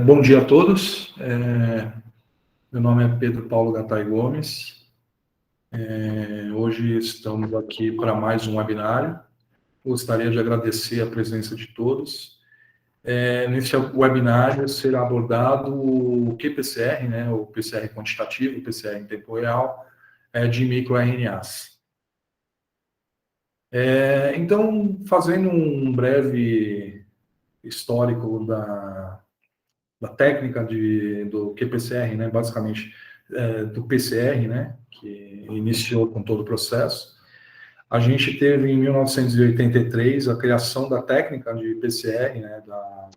Bom dia a todos. Meu nome é Pedro Paulo Gattai Gomes. Hoje estamos aqui para mais um webinário. Gostaria de agradecer a presença de todos. Nesse webinário será abordado o QPCR, né, o PCR quantitativo, o PCR em tempo real, de microRNAs. Então, fazendo um breve histórico da técnica do QPCR, né, basicamente do PCR, né, que iniciou com todo o processo. A gente teve em 1983 a criação da técnica de PCR, né, da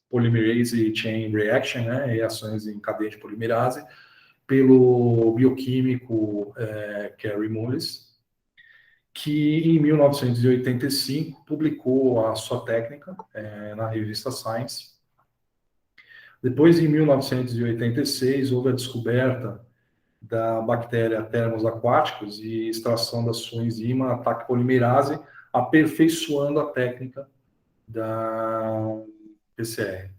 Polymerase Chain Reaction, né, reações em cadeia de polimerase, pelo bioquímico Kary Mullis, que em 1985 publicou a sua técnica na revista Science. Depois, em 1986, houve a descoberta da bactéria Thermus aquaticus e extração da sua enzima ataque polimerase, aperfeiçoando a técnica da PCR.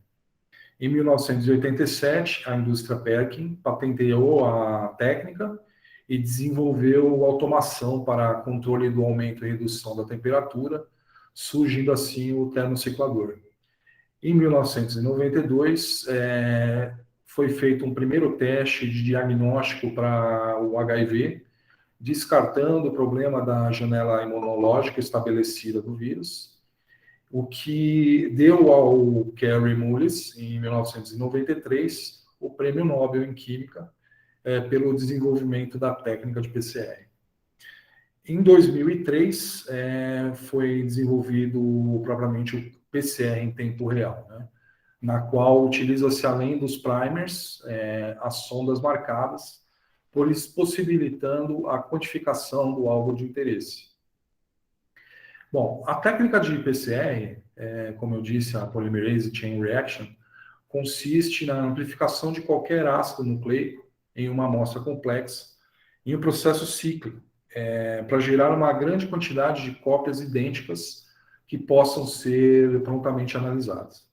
Em 1987, a indústria Perkin patenteou a técnica e desenvolveu automação para controle do aumento e redução da temperatura, surgindo assim o termociclador. Em 1992, foi feito um primeiro teste de diagnóstico para o HIV, descartando o problema da janela imunológica estabelecida do vírus, o que deu ao Kary Mullis, em 1993, o Prêmio Nobel em Química pelo desenvolvimento da técnica de PCR. Em 2003, foi desenvolvido propriamente o PCR em tempo real, né, na qual utiliza-se, além dos primers, as sondas marcadas, possibilitando a quantificação do alvo de interesse. Bom, a técnica de PCR, como eu disse, a Polymerase Chain Reaction, consiste na amplificação de qualquer ácido nucleico em uma amostra complexa, em um processo cíclico, para gerar uma grande quantidade de cópias idênticas que possam ser prontamente analisadas.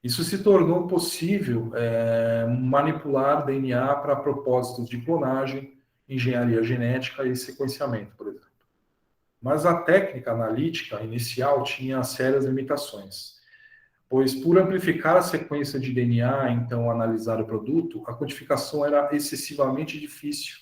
Isso se tornou possível manipular DNA para propósitos de clonagem, engenharia genética e sequenciamento, por exemplo. Mas a técnica analítica inicial tinha sérias limitações, pois por amplificar a sequência de DNA, então analisar o produto, a quantificação era excessivamente difícil,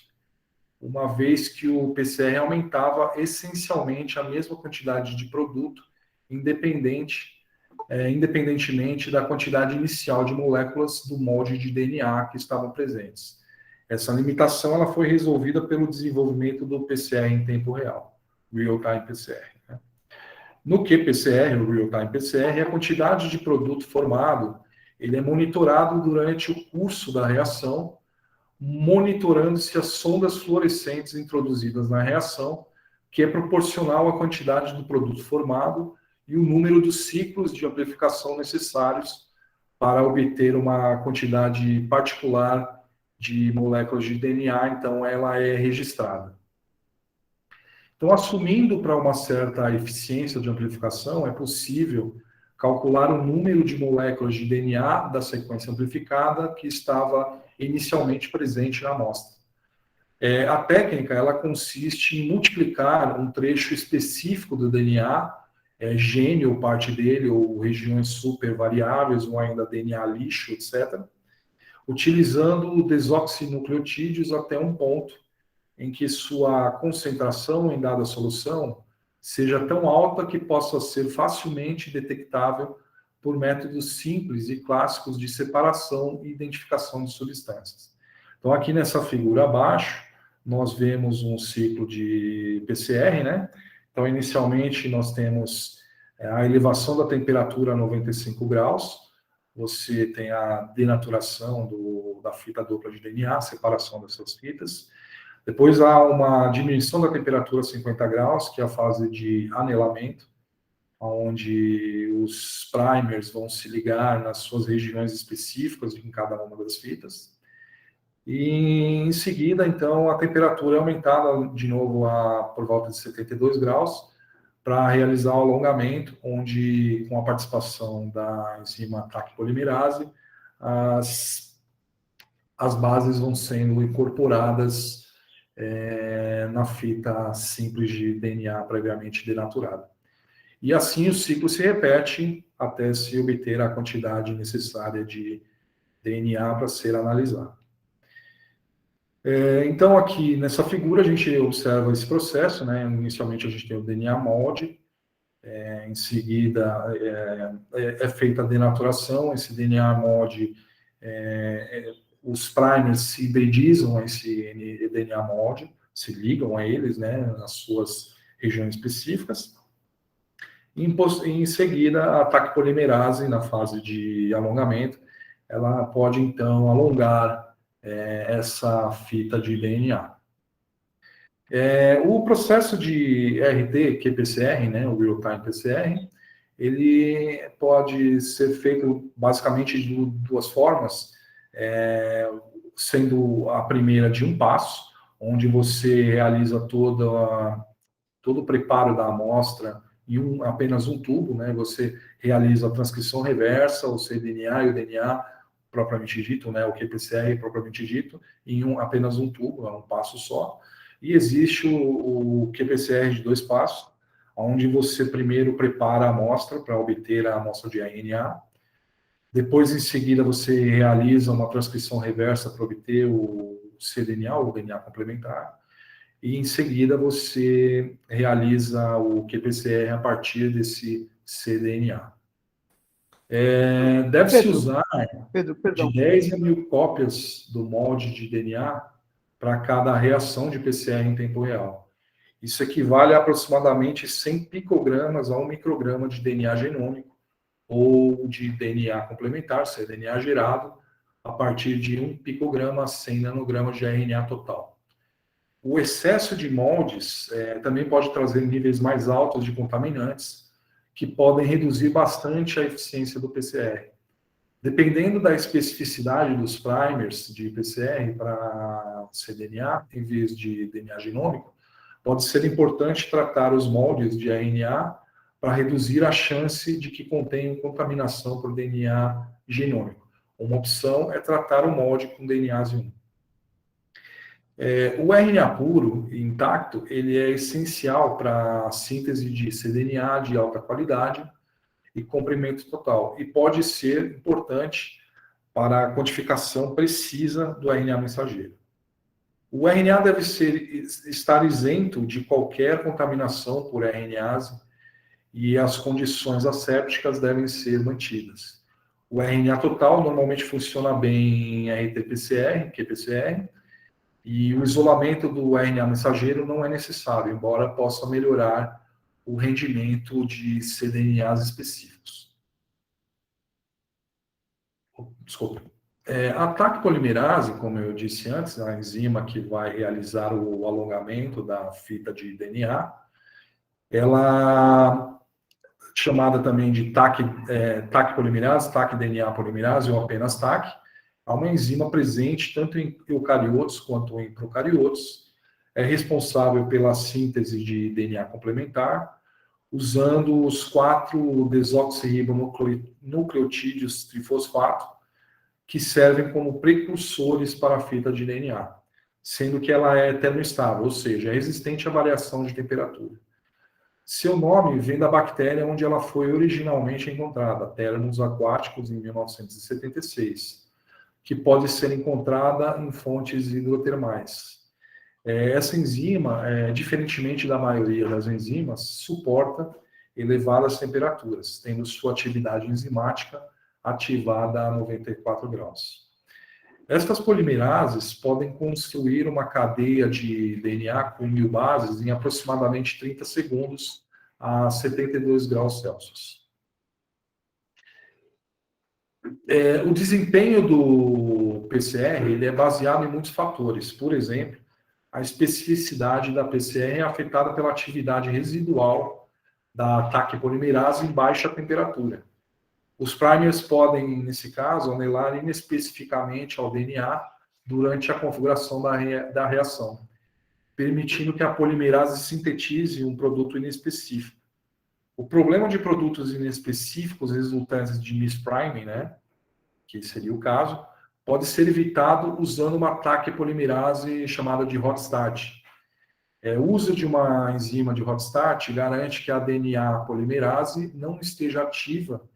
uma vez que o PCR aumentava essencialmente a mesma quantidade de produto, independentemente da quantidade inicial de moléculas do molde de DNA que estavam presentes. Essa limitação ela foi resolvida pelo desenvolvimento do PCR em tempo real, Real-Time PCR. Né? No qPCR, o Real-Time PCR, a quantidade de produto formado ele é monitorado durante o curso da reação, monitorando-se as sondas fluorescentes introduzidas na reação, que é proporcional à quantidade do produto formado e o número dos ciclos de amplificação necessários para obter uma quantidade particular de moléculas de DNA, então ela é registrada. Então, assumindo para uma certa eficiência de amplificação, é possível calcular o número de moléculas de DNA da sequência amplificada que estava inicialmente presente na amostra. A técnica ela consiste em multiplicar um trecho específico do DNA, gene ou parte dele, ou regiões super variáveis, ou ainda DNA lixo, etc., utilizando desoxinucleotídeos até um ponto em que sua concentração em dada solução seja tão alta que possa ser facilmente detectável por métodos simples e clássicos de separação e identificação de substâncias. Então, aqui nessa figura abaixo, nós vemos um ciclo de PCR, né? Então, inicialmente, nós temos a elevação da temperatura a 95 graus, você tem a denaturação da fita dupla de DNA, separação dessas fitas. Depois há uma diminuição da temperatura a 50 graus, que é a fase de anelamento, onde os primers vão se ligar nas suas regiões específicas em cada uma das fitas. E em seguida, então, a temperatura é aumentada de novo por volta de 72 graus, para realizar o alongamento, onde, com a participação da enzima TAC polimerase, as bases vão sendo incorporadas na fita simples de DNA previamente denaturada. E assim o ciclo se repete até se obter a quantidade necessária de DNA para ser analisado. Então, aqui nessa figura, a gente observa esse processo, né? Inicialmente, a gente tem o DNA molde, em seguida, é feita a denaturação, esse DNA molde, os primers se hibridizam a esse DNA molde, se ligam a eles, né, nas suas regiões específicas. Em seguida, a TAC polimerase, na fase de alongamento, ela pode, então, alongar essa fita de DNA. O processo de RT-qPCR, né, o Real-Time PCR, ele pode ser feito basicamente de duas formas, sendo a primeira de um passo, onde você realiza todo o preparo da amostra em apenas um tubo, né? Você realiza a transcrição reversa, o cDNA e o DNA propriamente dito, né? O qPCR propriamente dito, em apenas um tubo, é um passo só. E existe o qPCR de 2 passos, onde você primeiro prepara a amostra para obter a amostra de RNA. Depois, em seguida, você realiza uma transcrição reversa para obter o cDNA, o DNA complementar. E, em seguida, você realiza o qPCR a partir desse cDNA. Deve-se usar de 10 a 1.000 cópias do molde de DNA para cada reação de PCR em tempo real. Isso equivale a aproximadamente 100 picogramas a 1 micrograma de DNA genômico ou de DNA complementar, cDNA gerado, a partir de 1 picograma a 100 nanogramas de RNA total. O excesso de moldes também pode trazer níveis mais altos de contaminantes, que podem reduzir bastante a eficiência do PCR. Dependendo da especificidade dos primers de PCR para cDNA, em vez de DNA genômico, pode ser importante tratar os moldes de RNA para reduzir a chance de que contenham contaminação por DNA genômico. Uma opção é tratar o molde com DNase 1. O RNA puro e intacto, ele é essencial para a síntese de cDNA de alta qualidade e comprimento total, e pode ser importante para a quantificação precisa do RNA mensageiro. O RNA deve estar isento de qualquer contaminação por RNase e as condições assépticas devem ser mantidas. O RNA total normalmente funciona bem em RT-PCR, qPCR, e o isolamento do RNA mensageiro não é necessário, embora possa melhorar o rendimento de cDNAs específicos. Desculpa. A TAC polimerase, como eu disse antes, a enzima que vai realizar o alongamento da fita de DNA, ela chamada também de TAC polimerase, TAC DNA polimerase ou apenas TAC, é uma enzima presente tanto em eucariotos quanto em procariotos, é responsável pela síntese de DNA complementar, usando os 4 desoxirribonucleotídeos trifosfato, que servem como precursores para a fita de DNA, sendo que ela é termoestável, ou seja, é resistente à variação de temperatura. Seu nome vem da bactéria onde ela foi originalmente encontrada, Thermus aquáticos, em 1976, que pode ser encontrada em fontes hidrotermais. Essa enzima, diferentemente da maioria das enzimas, suporta elevadas temperaturas, tendo sua atividade enzimática ativada a 94 graus. Estas polimerases podem construir uma cadeia de DNA com 1.000 bases em aproximadamente 30 segundos a 72 graus Celsius. O desempenho do PCR ele é baseado em muitos fatores. Por exemplo, a especificidade da PCR é afetada pela atividade residual da TAC polimerase em baixa temperatura. Os primers podem, nesse caso, anelar inespecificamente ao DNA durante a configuração da reação, permitindo que a polimerase sintetize um produto inespecífico. O problema de produtos inespecíficos resultantes de mispriming, né, que seria o caso, pode ser evitado usando uma TAC polimerase chamada de hot start. O uso de uma enzima de hot start garante que a DNA polimerase não esteja ativa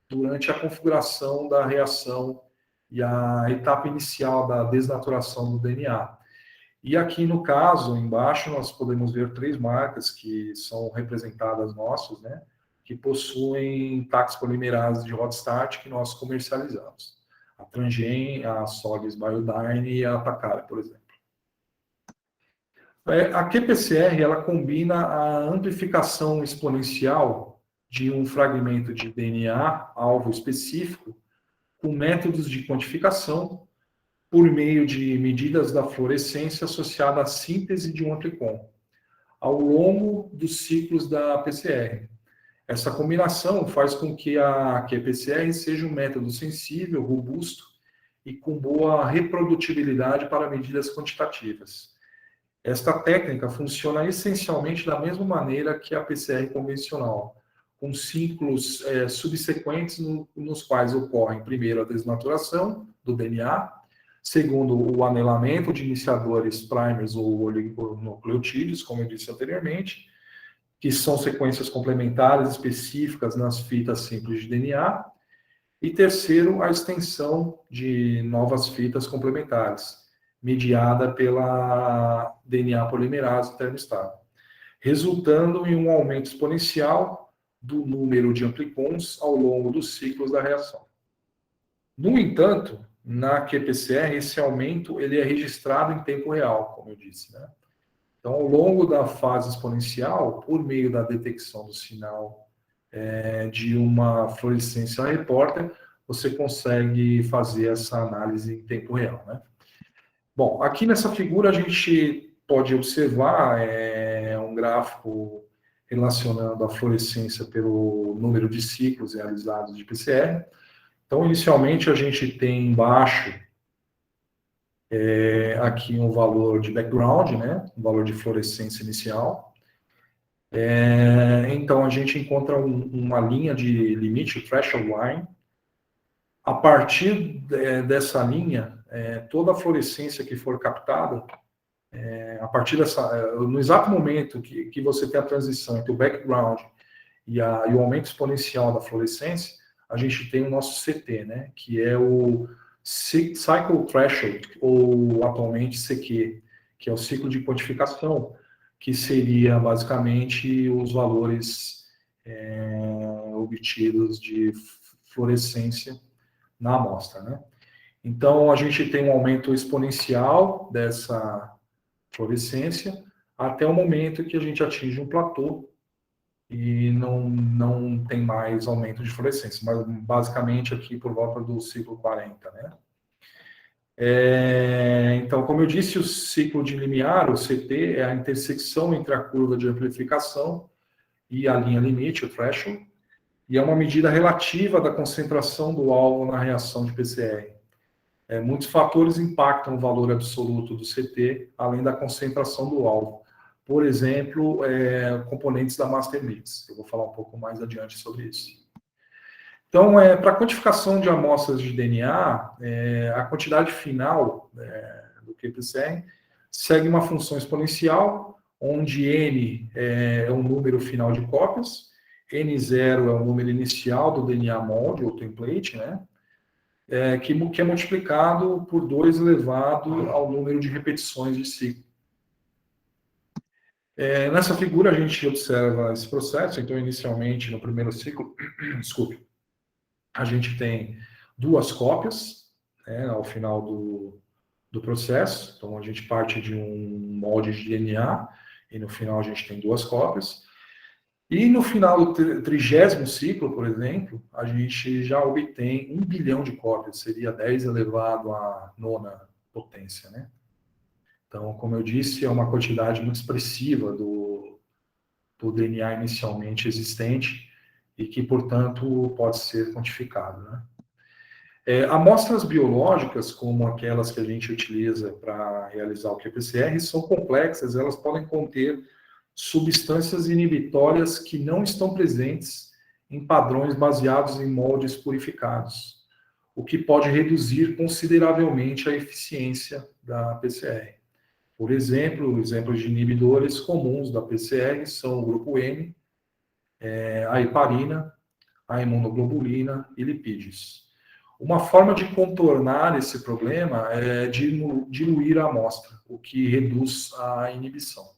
durante a configuração da reação e a etapa inicial da desnaturação do DNA. E aqui no caso, embaixo, nós podemos ver 3 marcas que são representadas nossas, né, que possuem TACs polimerases de hot start que nós comercializamos. A Transgen, a Sogis Biodyne e a Takara, por exemplo. A qPCR, ela combina a amplificação exponencial de um fragmento de DNA alvo específico com métodos de quantificação por meio de medidas da fluorescência associada à síntese de um amplicon, ao longo dos ciclos da PCR. Essa combinação faz com que a qPCR seja um método sensível, robusto e com boa reprodutibilidade para medidas quantitativas. Esta técnica funciona essencialmente da mesma maneira que a PCR convencional, com ciclos subsequentes nos quais ocorrem primeiro a desnaturação do DNA, segundo o anelamento de iniciadores primers ou oligonucleotídeos, como eu disse anteriormente, que são sequências complementares específicas nas fitas simples de DNA, e terceiro, a extensão de novas fitas complementares, mediada pela DNA polimerase termoestável, resultando em um aumento exponencial do número de amplicons ao longo dos ciclos da reação. No entanto, na qPCR, esse aumento ele é registrado em tempo real, como eu disse, né? Então, ao longo da fase exponencial, por meio da detecção do sinal de uma fluorescência repórter, você consegue fazer essa análise em tempo real, né? Bom, aqui nessa figura a gente pode observar um gráfico relacionando a fluorescência pelo número de ciclos realizados de PCR. Então, inicialmente, a gente tem embaixo aqui um valor de background, né? Um valor de fluorescência inicial. Então, a gente encontra uma linha de limite, o threshold line. A partir dessa linha, toda a fluorescência que for captada, a partir no exato momento que você tem a transição entre o background e o aumento exponencial da fluorescência, a gente tem o nosso CT, né, que é o Cycle Threshold, ou atualmente CQ, que é o ciclo de quantificação, que seria basicamente os valores obtidos de fluorescência na amostra, né? Então, a gente tem um aumento exponencial dessa fluorescência até o momento que a gente atinge um platô e não tem mais aumento de fluorescência, mas basicamente aqui por volta do ciclo 40, né? Então, como eu disse, o ciclo de limiar, o CT, é a intersecção entre a curva de amplificação e a linha limite, o threshold, e é uma medida relativa da concentração do alvo na reação de PCR. Muitos fatores impactam o valor absoluto do CT, além da concentração do alvo. Por exemplo, componentes da master mix. Eu vou falar um pouco mais adiante sobre isso. Então, para a quantificação de amostras de DNA, a quantidade final do qPCR segue uma função exponencial, onde N é um número final de cópias, N0 é o número inicial do DNA molde, ou template, né? Que é multiplicado por 2 elevado ao número de repetições de ciclo. Nessa figura, a gente observa esse processo. Então, inicialmente, no primeiro ciclo, desculpe, a gente tem 2 cópias, né, ao final do processo. Então, a gente parte de um molde de DNA e no final a gente tem 2 cópias. E no final do 30º ciclo, por exemplo, a gente já obtém 1 bilhão de cópias, seria 10 elevado à 9ª potência, né? Então, como eu disse, é uma quantidade muito expressiva do DNA inicialmente existente e que, portanto, pode ser quantificado, né? Amostras biológicas, como aquelas que a gente utiliza para realizar o qPCR, são complexas, elas podem conter substâncias inibitórias que não estão presentes em padrões baseados em moldes purificados, o que pode reduzir consideravelmente a eficiência da PCR. Por exemplo, exemplos de inibidores comuns da PCR são o grupo M, a heparina, a imunoglobulina e lipídios. Uma forma de contornar esse problema é diluir a amostra, o que reduz a inibição.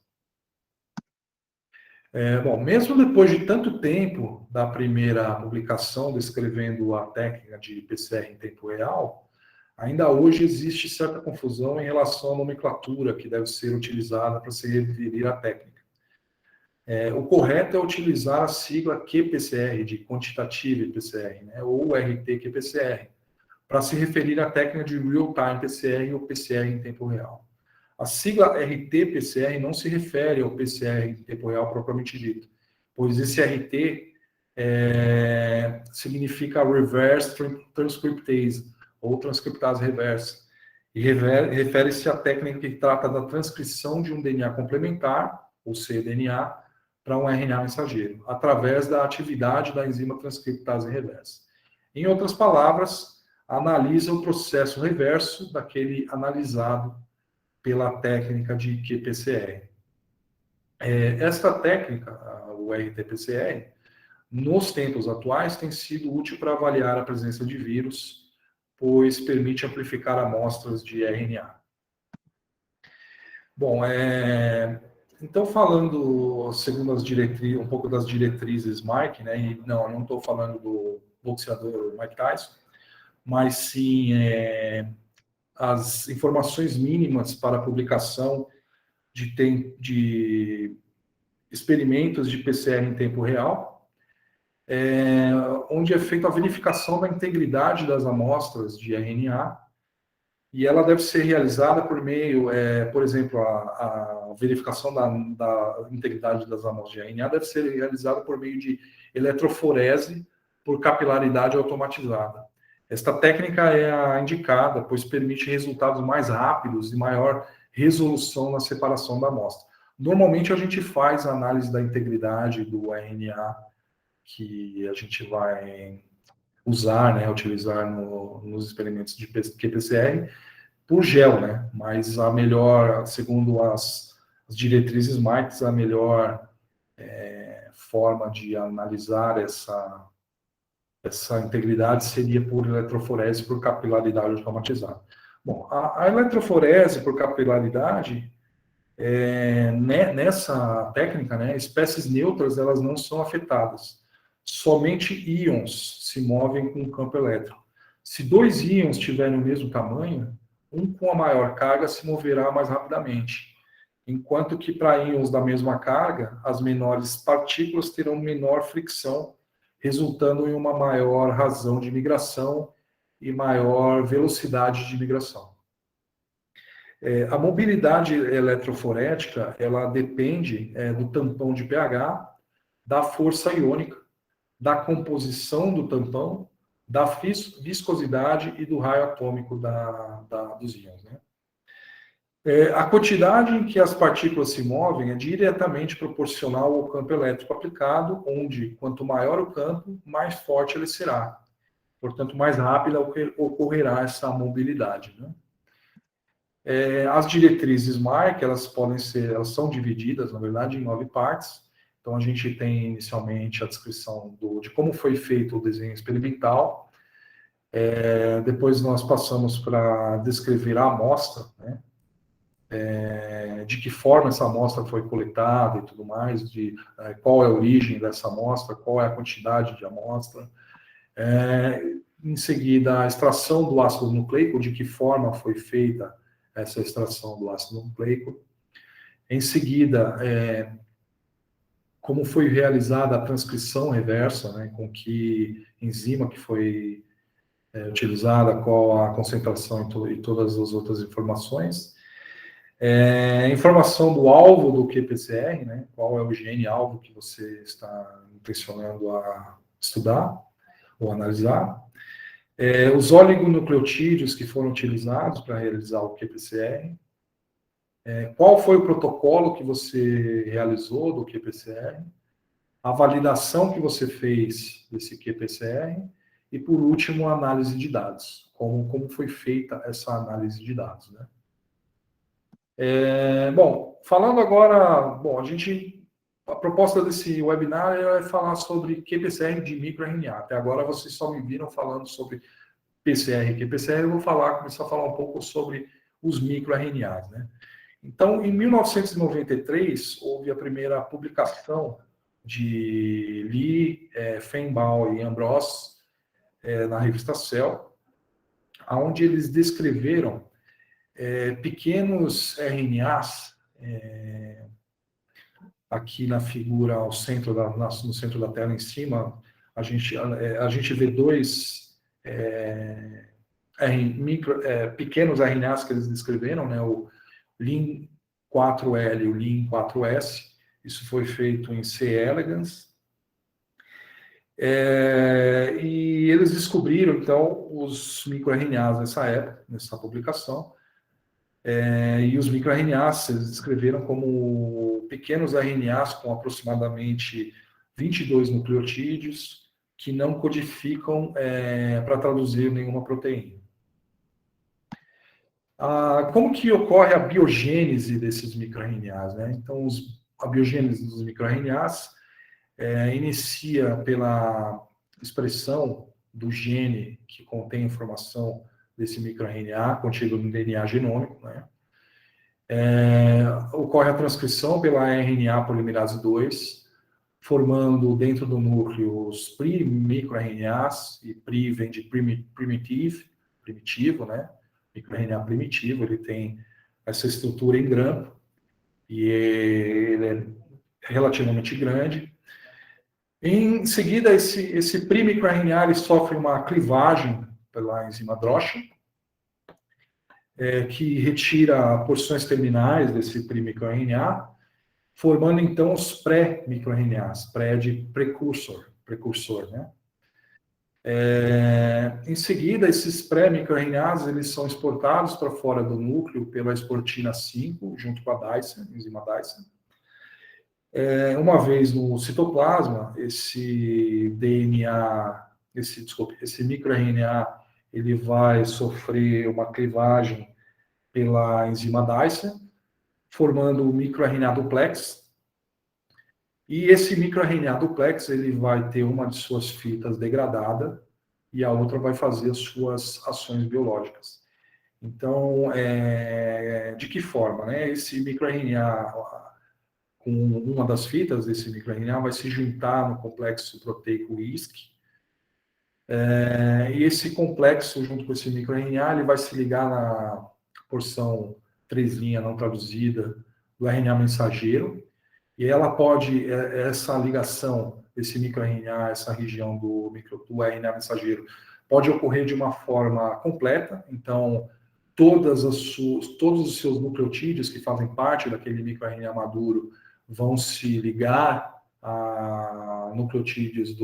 Bom, mesmo depois de tanto tempo da primeira publicação descrevendo a técnica de PCR em tempo real, ainda hoje existe certa confusão em relação à nomenclatura que deve ser utilizada para se referir à técnica. O correto é utilizar a sigla qPCR, de Quantitative PCR, né, ou RT-qPCR, para se referir à técnica de Real-Time PCR ou PCR em tempo real. A sigla RT-PCR não se refere ao PCR em tempo real propriamente dito, pois esse RT significa Reverse Transcriptase, ou transcriptase reversa, e refere-se à técnica que trata da transcrição de um DNA complementar, ou cDNA, para um RNA mensageiro, através da atividade da enzima transcriptase reversa. Em outras palavras, analisa o processo reverso daquele analisado pela técnica de qPCR. Esta técnica, o RT-PCR, nos tempos atuais tem sido útil para avaliar a presença de vírus, pois permite amplificar amostras de RNA. Bom, então falando segundo as diretrizes, um pouco das diretrizes Mike, né? E não estou falando do boxeador Mike Tyson, mas sim as informações mínimas para a publicação de experimentos de PCR em tempo real, onde é feita a verificação da integridade das amostras de RNA, e ela deve ser realizada por meio, por exemplo, a verificação da integridade das amostras de RNA deve ser realizada por meio de eletroforese por capilaridade automatizada. Esta técnica é a indicada, pois permite resultados mais rápidos e maior resolução na separação da amostra. Normalmente a gente faz a análise da integridade do RNA que a gente vai usar, né, utilizar nos experimentos de qPCR por gel, né? Mas a melhor, segundo as diretrizes Mike, a melhor forma de analisar essa integridade seria por eletroforese por capilaridade automatizada. Bom, a eletroforese por capilaridade, nessa técnica, né, espécies neutras elas não são afetadas. Somente íons se movem com o campo elétrico. Se dois íons tiverem o mesmo tamanho, um com a maior carga se moverá mais rapidamente, enquanto que para íons da mesma carga, as menores partículas terão menor fricção, resultando em uma maior razão de migração e maior velocidade de migração. A mobilidade eletroforética, ela depende do tampão de pH, da força iônica, da composição do tampão, da viscosidade e do raio atômico dos íons, né? A quantidade em que as partículas se movem é diretamente proporcional ao campo elétrico aplicado, onde, quanto maior o campo, mais forte ele será. Portanto, mais rápida ocorrerá essa mobilidade, né? As diretrizes Mike, elas são divididas, na verdade, em 9 partes. Então, a gente tem inicialmente a descrição de como foi feito o desenho experimental. Depois nós passamos para descrever a amostra, né? De que forma essa amostra foi coletada e tudo mais, qual é a origem dessa amostra, qual é a quantidade de amostra. Em seguida, a extração do ácido nucleico, de que forma foi feita essa extração do ácido nucleico. Em seguida, como foi realizada a transcrição reversa, né, com que enzima que foi utilizada, qual a concentração e todas as outras informações. Informação do alvo do qPCR, né, qual é o gene-alvo que você está intencionando a estudar ou analisar. Os oligonucleotídeos que foram utilizados para realizar o qPCR. qual foi o protocolo que você realizou do qPCR, a validação que você fez desse qPCR e, por último, a análise de dados. Como foi feita essa análise de dados, né? Bom, falando agora, a proposta desse webinar é falar sobre qPCR de microRNA. Até agora vocês só me viram falando sobre PCR e qPCR, eu vou começar a falar um pouco sobre os microRNAs, né? Então, em 1993, houve a primeira publicação de Lee, Feinbaum e Ambrose na revista Cell, onde eles descreveram pequenos RNAs, aqui na figura no centro da tela em cima, a gente vê dois pequenos RNAs que eles descreveram, né, o Lin4L e o Lin4S. Isso foi feito em C. elegans. E eles descobriram, então, os microRNAs nessa época, nessa publicação. E os microRNAs eles descreveram como pequenos RNAs com aproximadamente 22 nucleotídeos que não codificam para traduzir nenhuma proteína. Como que ocorre a biogênese desses microRNAs, né? Então, a biogênese dos microRNAs inicia pela expressão do gene que contém informação desse microRNA contido no DNA genômico, né? Ocorre a transcrição pela RNA polimerase 2, formando dentro do núcleo os microRNAs, e pri vem de primitivo, né? MicroRNA primitivo, ele tem essa estrutura em grampo, e ele é relativamente grande. Em seguida, esse primicroRNA ele sofre uma clivagem pela enzima DROCH, que retira porções terminais desse primicroRNA, formando então os pré-microRNAs, pré de precursor, né? Em seguida, esses pré-microRNAs eles são exportados para fora do núcleo pela exportina 5, junto com a enzima Dyson. Uma vez no citoplasma, esse microRNA, ele vai sofrer uma clivagem pela enzima Dyson, formando o microRNA duplex. E esse microRNA duplex, ele vai ter uma de suas fitas degradada e a outra vai fazer as suas ações biológicas. Então, de que forma, né? Esse microRNA, com uma das fitas desse microRNA, vai se juntar no complexo proteico ISC. E esse complexo, junto com esse microRNA, ele vai se ligar na porção 3' não traduzida do RNA mensageiro, e ela pode, essa ligação desse microRNA, essa região do RNA mensageiro, pode ocorrer de uma forma completa. Então, todos os seus nucleotídeos que fazem parte daquele microRNA maduro vão se ligar a nucleotídeos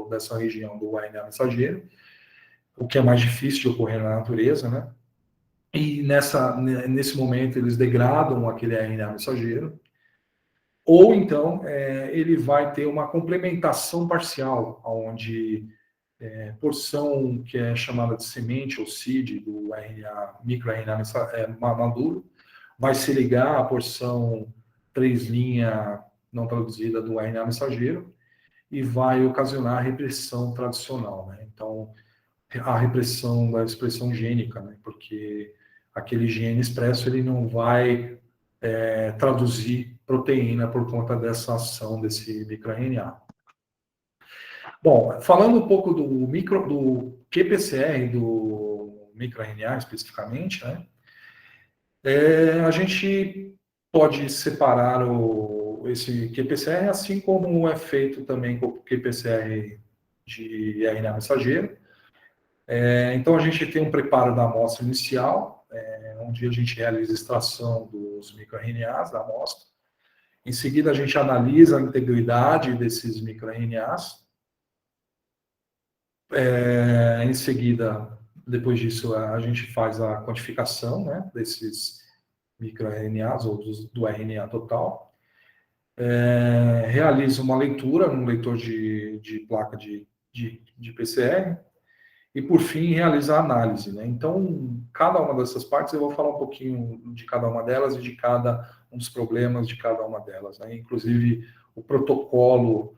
dessa região do RNA mensageiro, o que é mais difícil de ocorrer na natureza, né? E nesse momento eles degradam aquele RNA mensageiro, ou então ele vai ter uma complementação parcial, onde porção que é chamada de semente ou seed do microRNA maduro vai se ligar à porção 3' não traduzida do RNA mensageiro e vai ocasionar a repressão tradicional, né? Então, a repressão da expressão gênica, né? Porque aquele gene expresso ele não vai traduzir proteína por conta dessa ação desse microRNA. Bom, falando um pouco do qPCR, do microRNA especificamente, né? A gente pode separar esse qPCR, assim como é feito também com o qPCR de RNA mensageiro. Então, a gente tem um preparo da amostra inicial, onde a gente realiza a extração dos microRNAs da amostra. Em seguida, a gente analisa a integridade desses microRNAs. Em seguida, depois disso, a gente faz a quantificação, né, desses microRNAs ou do RNA total, realiza uma leitura num leitor de placa de PCR, e, por fim, realiza a análise, né? Então, cada uma dessas partes, eu vou falar um pouquinho de cada uma delas e de cada um dos problemas de cada uma delas, né? Inclusive, o protocolo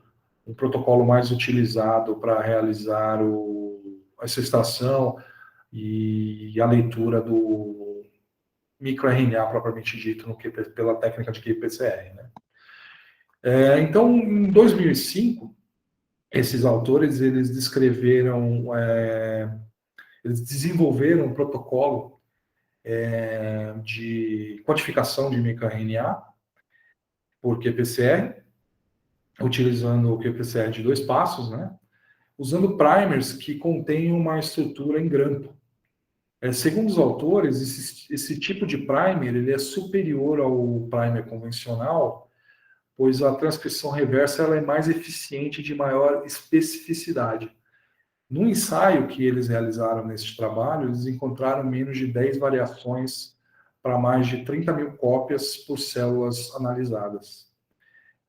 mais utilizado para realizar essa extração e a leitura do microRNA propriamente dito pela técnica de qPCR, né? Então, em 2005, esses autores eles desenvolveram um protocolo de quantificação de microRNA por qPCR, utilizando o qPCR de 2 passos, né? Usando primers que contêm uma estrutura em grampo. Segundo os autores, esse tipo de primer ele é superior ao primer convencional, pois a transcrição reversa ela é mais eficiente e de maior especificidade. No ensaio que eles realizaram nesse trabalho, eles encontraram menos de 10 variações para mais de 30 mil cópias por células analisadas.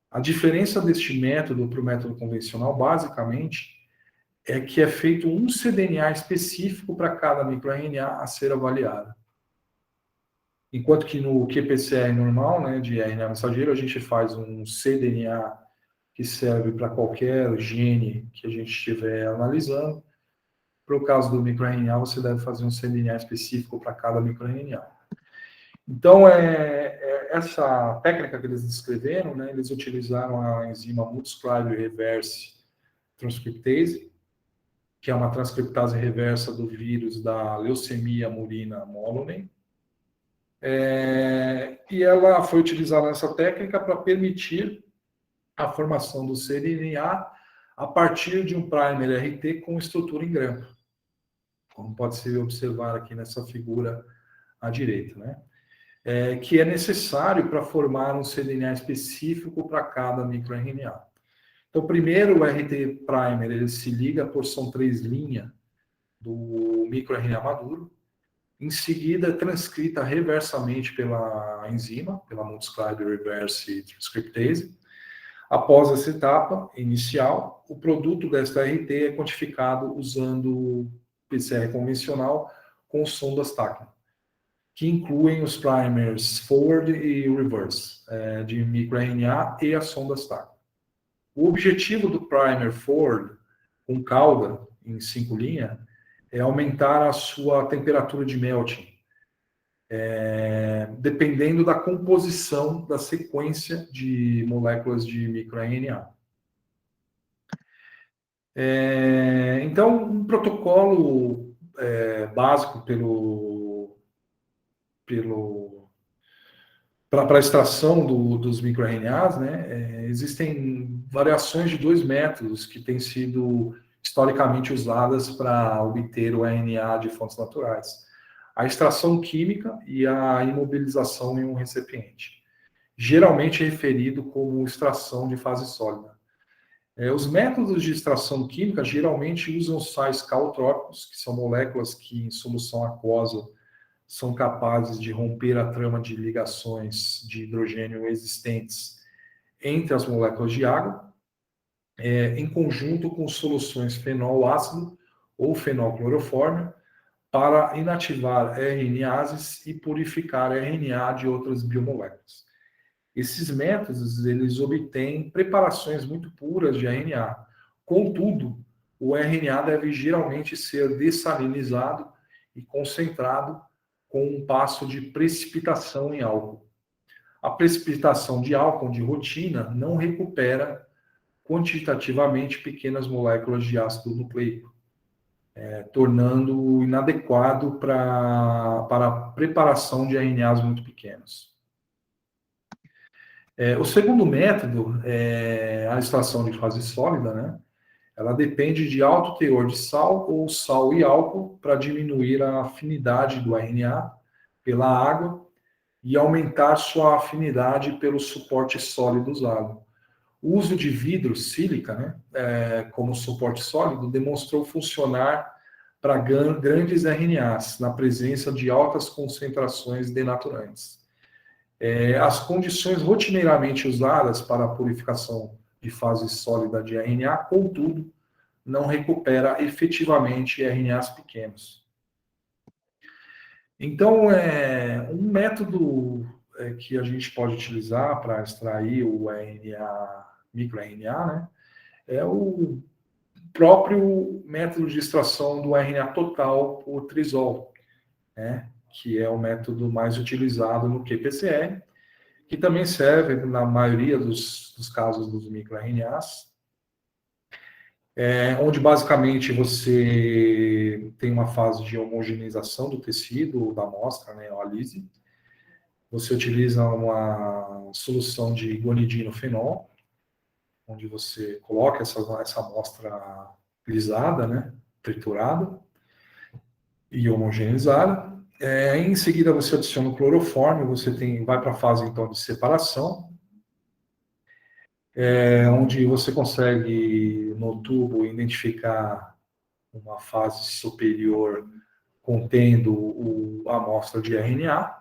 A diferença deste método para o método convencional, basicamente, é que é feito um cDNA específico para cada microRNA a ser avaliado. Enquanto que no qPCR normal, né, de RNA mensageiro, a gente faz um cDNA que serve para qualquer gene que a gente estiver analisando. Para o caso do microRNA, você deve fazer um cDNA específico para cada microRNA. Então, essa técnica que eles descreveram, né, eles utilizaram a enzima Multiscribe Reverse Transcriptase, que é uma transcriptase reversa do vírus da leucemia murina Moloney. E ela foi utilizada nessa técnica para permitir a formação do cDNA a partir de um primer RT com estrutura em grampo, como pode se observar aqui nessa figura à direita, né? Que é necessário para formar um cDNA específico para cada microRNA. Então, primeiro o RT primer ele se liga à porção 3' do microRNA maduro, em seguida é transcrita reversamente pela enzima, pela Multiscribe Reverse Transcriptase. Após essa etapa inicial, o produto desta RT é quantificado usando PCR convencional com sondas Tachyne, que incluem os primers forward e reverse de microRNA e as sondas Tachyne. O objetivo do primer forward com cauda em 5' é aumentar a sua temperatura de melting, dependendo da composição da sequência de moléculas de microRNA. Então, um protocolo básico para a extração dos microRNAs, né, existem variações de 2 métodos que têm sido historicamente usadas para obter o RNA de fontes naturais: a extração química e a imobilização em um recipiente, geralmente referido como extração de fase sólida. Os métodos de extração química geralmente usam sais calotrópicos, que são moléculas que, em solução aquosa, são capazes de romper a trama de ligações de hidrogênio existentes entre as moléculas de água, em conjunto com soluções fenol ácido ou fenol clorofórmio, para inativar RNases e purificar RNA de outras biomoléculas. Esses métodos, eles obtêm preparações muito puras de RNA. Contudo, o RNA deve geralmente ser dessalinizado e concentrado com um passo de precipitação em álcool. A precipitação de álcool de rotina não recupera quantitativamente pequenas moléculas de ácido nucleico, tornando inadequado para a preparação de RNAs muito pequenos. O segundo método, a extração de fase sólida, né? Ela depende de alto teor de sal ou sal e álcool para diminuir a afinidade do RNA pela água e aumentar sua afinidade pelo suporte sólido usado. O uso de vidro sílica, né, como suporte sólido demonstrou funcionar para grandes RNAs na presença de altas concentrações denaturantes. As condições rotineiramente usadas para a purificação de fase sólida de RNA, contudo, não recupera efetivamente RNAs pequenos. Então, um método que a gente pode utilizar para extrair o RNA, microRNA, né, é o próprio método de extração do RNA total por trisol, né, que é o método mais utilizado no qPCR, que também serve na maioria dos casos dos microRNAs, onde basicamente você tem uma fase de homogeneização do tecido, da amostra, né, a lise. Você utiliza uma solução de guanidino-fenol, onde você coloca essa amostra lisada, né, triturada e homogeneizada. Em seguida, você adiciona o clorofórmio, você vai para a fase, então, de separação, onde você consegue, no tubo, identificar uma fase superior contendo a amostra de RNA.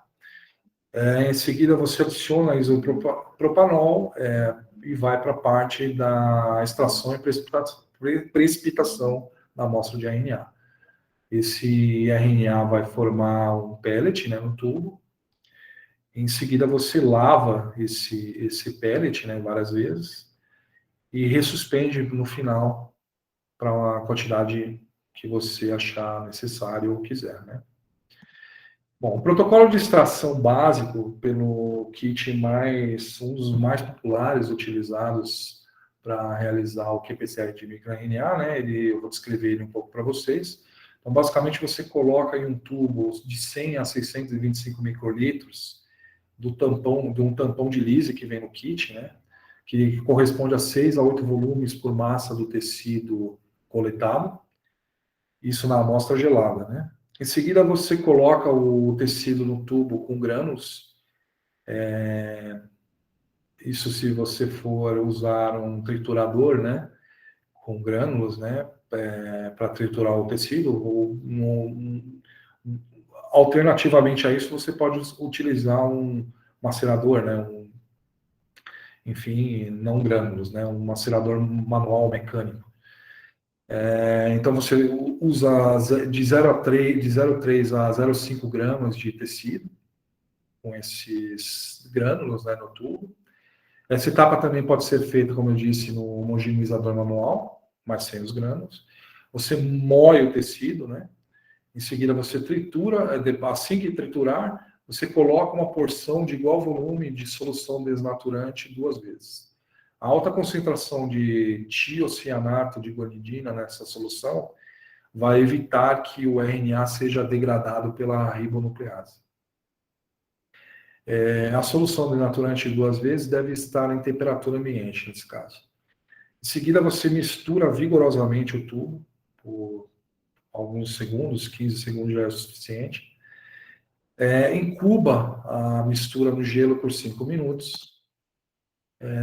Em seguida, você adiciona isopropanol e vai para a parte da extração e precipitação da amostra de RNA. Esse RNA vai formar um pellet, né, no tubo. Em seguida, você lava esse pellet, né, várias vezes e ressuspende no final para uma quantidade que você achar necessário ou quiser, né? Bom, o protocolo de extração básico pelo kit um dos mais populares utilizados para realizar o qPCR de microRNA, né? Eu vou descrever ele um pouco para vocês. Então, basicamente, você coloca em um tubo de 100 a 625 microlitros de um tampão de lise que vem no kit, né? Que corresponde a 6 a 8 volumes por massa do tecido coletado. Isso na amostra gelada, né? Em seguida, você coloca o tecido no tubo com grânulos. Isso se você for usar um triturador, né? Com grânulos, né? Para triturar o tecido. Ou alternativamente a isso, você pode utilizar um macerador, né? Enfim, não grânulos, né? Um macerador manual mecânico. Então, você usa de 0,3 a 0,5 gramas de tecido com esses grânulos, né, no tubo. Essa etapa também pode ser feita, como eu disse, no homogeneizador manual, mas sem os grânulos. Você moe o tecido, né? Em seguida, você tritura. Assim que triturar, você coloca uma porção de igual volume de solução desnaturante 2 vezes. A alta concentração de tiocianato de guanidina nessa solução vai evitar que o RNA seja degradado pela ribonuclease. A solução desnaturante 2 vezes deve estar em temperatura ambiente, nesse caso. Em seguida, você mistura vigorosamente o tubo por alguns segundos, 15 segundos já é o suficiente. Incuba a mistura no gelo por 5 minutos.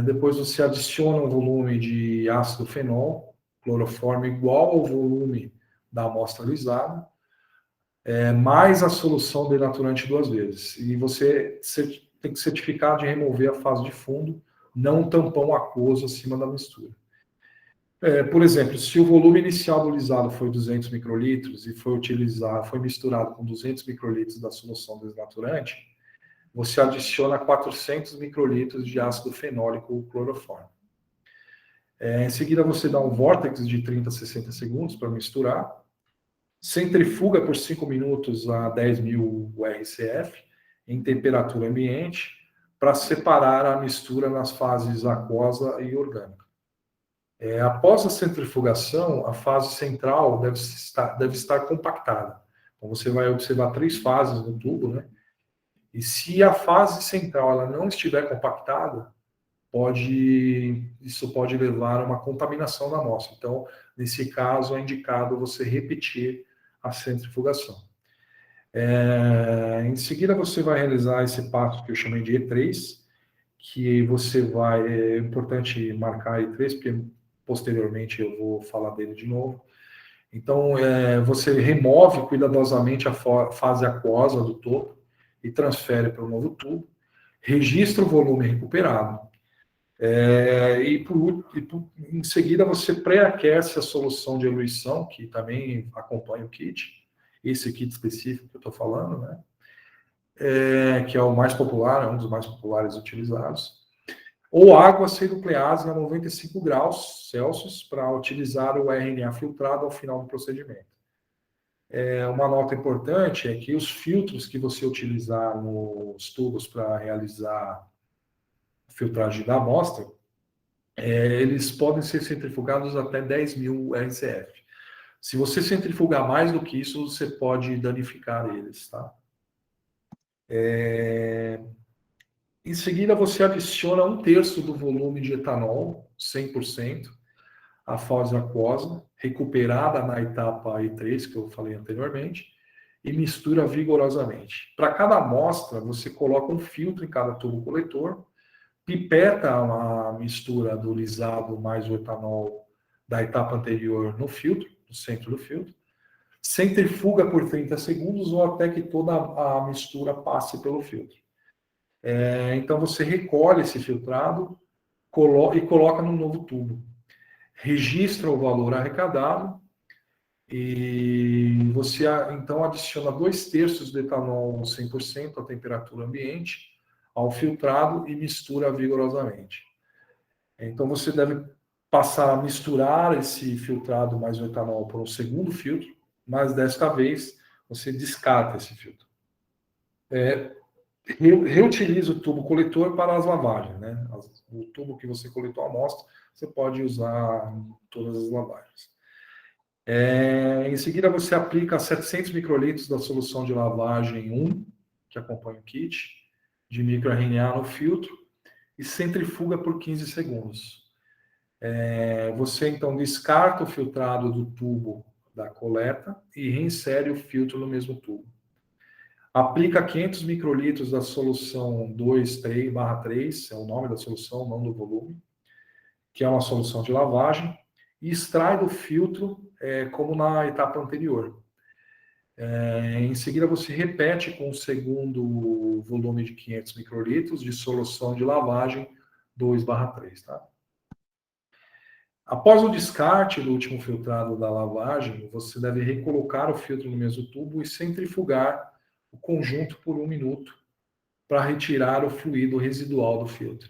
Depois você adiciona um volume de ácido fenol, clorofórmio igual ao volume da amostra alisada, mais a solução denaturante 2 vezes. E você tem que certificar de remover a fase de fundo, não um tampão aquoso acima da mistura. Por exemplo, se o volume inicial do lisado foi 200 microlitros e foi misturado com 200 microlitros da solução desnaturante, você adiciona 400 microlitros de ácido fenólico clorofórmio. Em seguida, você dá um vórtex de 30 a 60 segundos para misturar, centrifuga por 5 minutos a 10.000 RCF em temperatura ambiente para separar a mistura nas fases aquosa e orgânica. Após a centrifugação, a fase central deve estar compactada. Então, você vai observar 3 fases no tubo, né? E se a fase central ela não estiver compactada, isso pode levar a uma contaminação da amostra. Então, nesse caso, é indicado você repetir a centrifugação. Em seguida, você vai realizar esse passo que eu chamei de E3, que é importante marcar E3, porque posteriormente eu vou falar dele de novo. Então, você remove cuidadosamente a fase aquosa do topo e transfere para o novo tubo. registra o volume recuperado, em seguida você pré-aquece a solução de eluição, que também acompanha o kit, esse kit específico que eu estou falando, né? Que é o mais popular, é um dos mais populares utilizados. Ou água sem nuclease a 95 graus Celsius para utilizar o RNA filtrado ao final do procedimento. Uma nota importante é que os filtros que você utilizar nos tubos para realizar a filtragem da amostra, eles podem ser centrifugados até 10.000 RCF. Se você centrifugar mais do que isso, você pode danificar eles, tá? Em seguida, você adiciona 1/3 do volume de etanol, 100%, à fase aquosa, recuperada na etapa E3, que eu falei anteriormente, e mistura vigorosamente. Para cada amostra, você coloca um filtro em cada tubo coletor, pipeta a mistura do lisado mais o etanol da etapa anterior no filtro, no centro do filtro, centrifuga por 30 segundos ou até que toda a mistura passe pelo filtro. Então você recolhe esse filtrado e coloca no novo tubo. Registra o valor arrecadado e você então adiciona 2/3 do etanol 100% à temperatura ambiente ao filtrado e mistura vigorosamente. Então você deve passar a misturar esse filtrado mais o etanol por um segundo filtro, mas desta vez você descarta esse filtro. Reutiliza o tubo coletor para as lavagens, né? O tubo que você coletou a amostra, você pode usar em todas as lavagens. Em seguida, você aplica 700 microlitros da solução de lavagem 1, que acompanha o kit, de microRNA no filtro, e centrifuga por 15 segundos. Você, então, descarta o filtrado do tubo da coleta e reinsere o filtro no mesmo tubo. Aplica 500 microlitros da solução 2/3, é o nome da solução, não do volume, que é uma solução de lavagem, e extrai do filtro como na etapa anterior. Em seguida, você repete com o segundo volume de 500 microlitros de solução de lavagem 2/3, tá? Após o descarte do último filtrado da lavagem, você deve recolocar o filtro no mesmo tubo e centrifugar o conjunto por 1 minuto para retirar o fluido residual do filtro.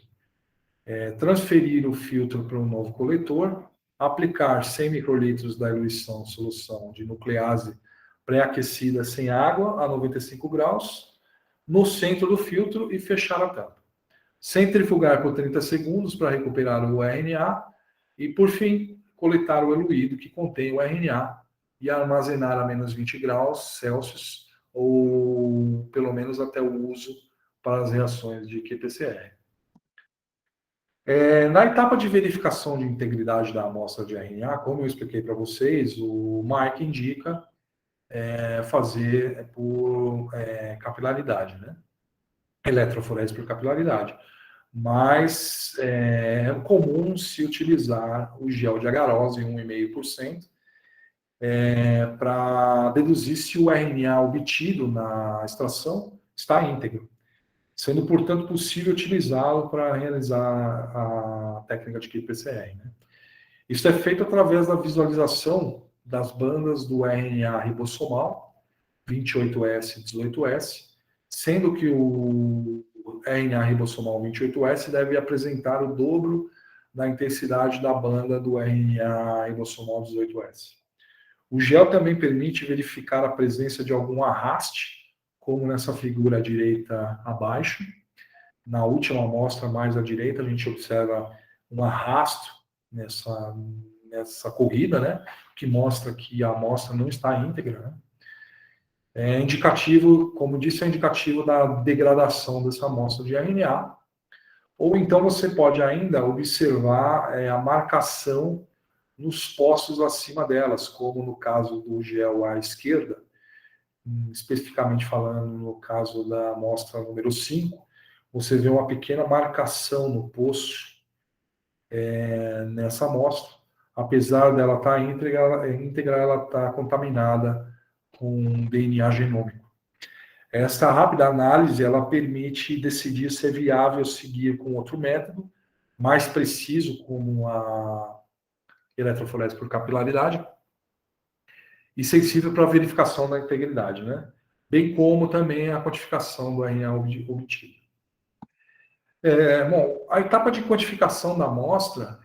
Transferir o filtro para um novo coletor, aplicar 100 microlitros da eluição solução de nuclease pré-aquecida sem água a 95 graus no centro do filtro e fechar a tampa. Centrifugar por 30 segundos para recuperar o RNA e, por fim, coletar o eluído que contém o RNA e armazenar a menos 20 graus Celsius ou pelo menos até o uso para as reações de qPCR. Na etapa de verificação de integridade da amostra de RNA, como eu expliquei para vocês, o Mike indica fazer por capilaridade, né? Eletroforese por capilaridade. Mas é comum se utilizar o gel de agarose 1,5% para deduzir se o RNA obtido na extração está íntegro, sendo, portanto, possível utilizá-lo para realizar a técnica de qPCR, né? Isso é feito através da visualização das bandas do RNA ribossomal, 28S e 18S, sendo que o RNA ribossomal 28S deve apresentar o dobro da intensidade da banda do RNA ribossomal 18S. O gel também permite verificar a presença de algum arraste, como nessa figura à direita abaixo. Na última amostra mais à direita, a gente observa um arrasto nessa corrida, né, que mostra que a amostra não está íntegra, né? É indicativo, como disse, é indicativo da degradação dessa amostra de RNA. Ou então você pode ainda observar a marcação nos postos acima delas, como no caso do gel à esquerda, especificamente falando no caso da amostra número 5, você vê uma pequena marcação no poço nessa amostra. Apesar dela estar íntegra, ela está contaminada com DNA genômico. Essa rápida análise, ela permite decidir se é viável seguir com outro método, mais preciso, como a eletroforese por capilaridade, e sensível para a verificação da integridade, né? Bem como também a quantificação do RNA obtido. Bom, a etapa de quantificação da amostra,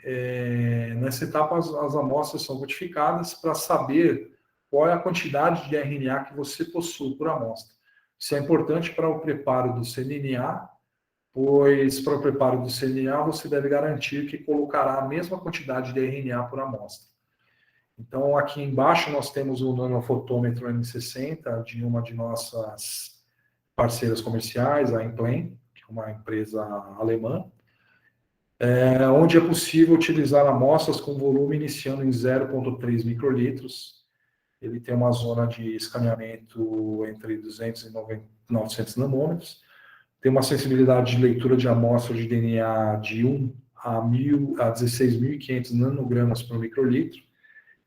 nessa etapa as amostras são quantificadas para saber qual é a quantidade de RNA que você possui por amostra. Isso é importante para o preparo do CNA, pois para o preparo do CNA você deve garantir que colocará a mesma quantidade de RNA por amostra. Então, aqui embaixo nós temos o nanofotômetro M60 de uma de nossas parceiras comerciais, a Implan, que é uma empresa alemã, onde é possível utilizar amostras com volume iniciando em 0,3 microlitros. Ele tem uma zona de escaneamento entre 200 e 900 nanômetros, tem uma sensibilidade de leitura de amostra de DNA de 1 a 16.500 nanogramas por microlitro,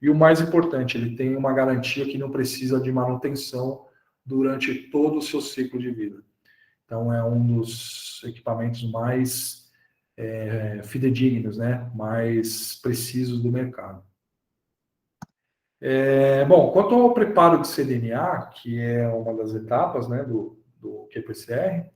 e o mais importante, ele tem uma garantia que não precisa de manutenção durante todo o seu ciclo de vida. Então, é um dos equipamentos mais fidedignos, né? Mais precisos do mercado. Bom, quanto ao preparo de cDNA, que é uma das etapas, né, do qPCR,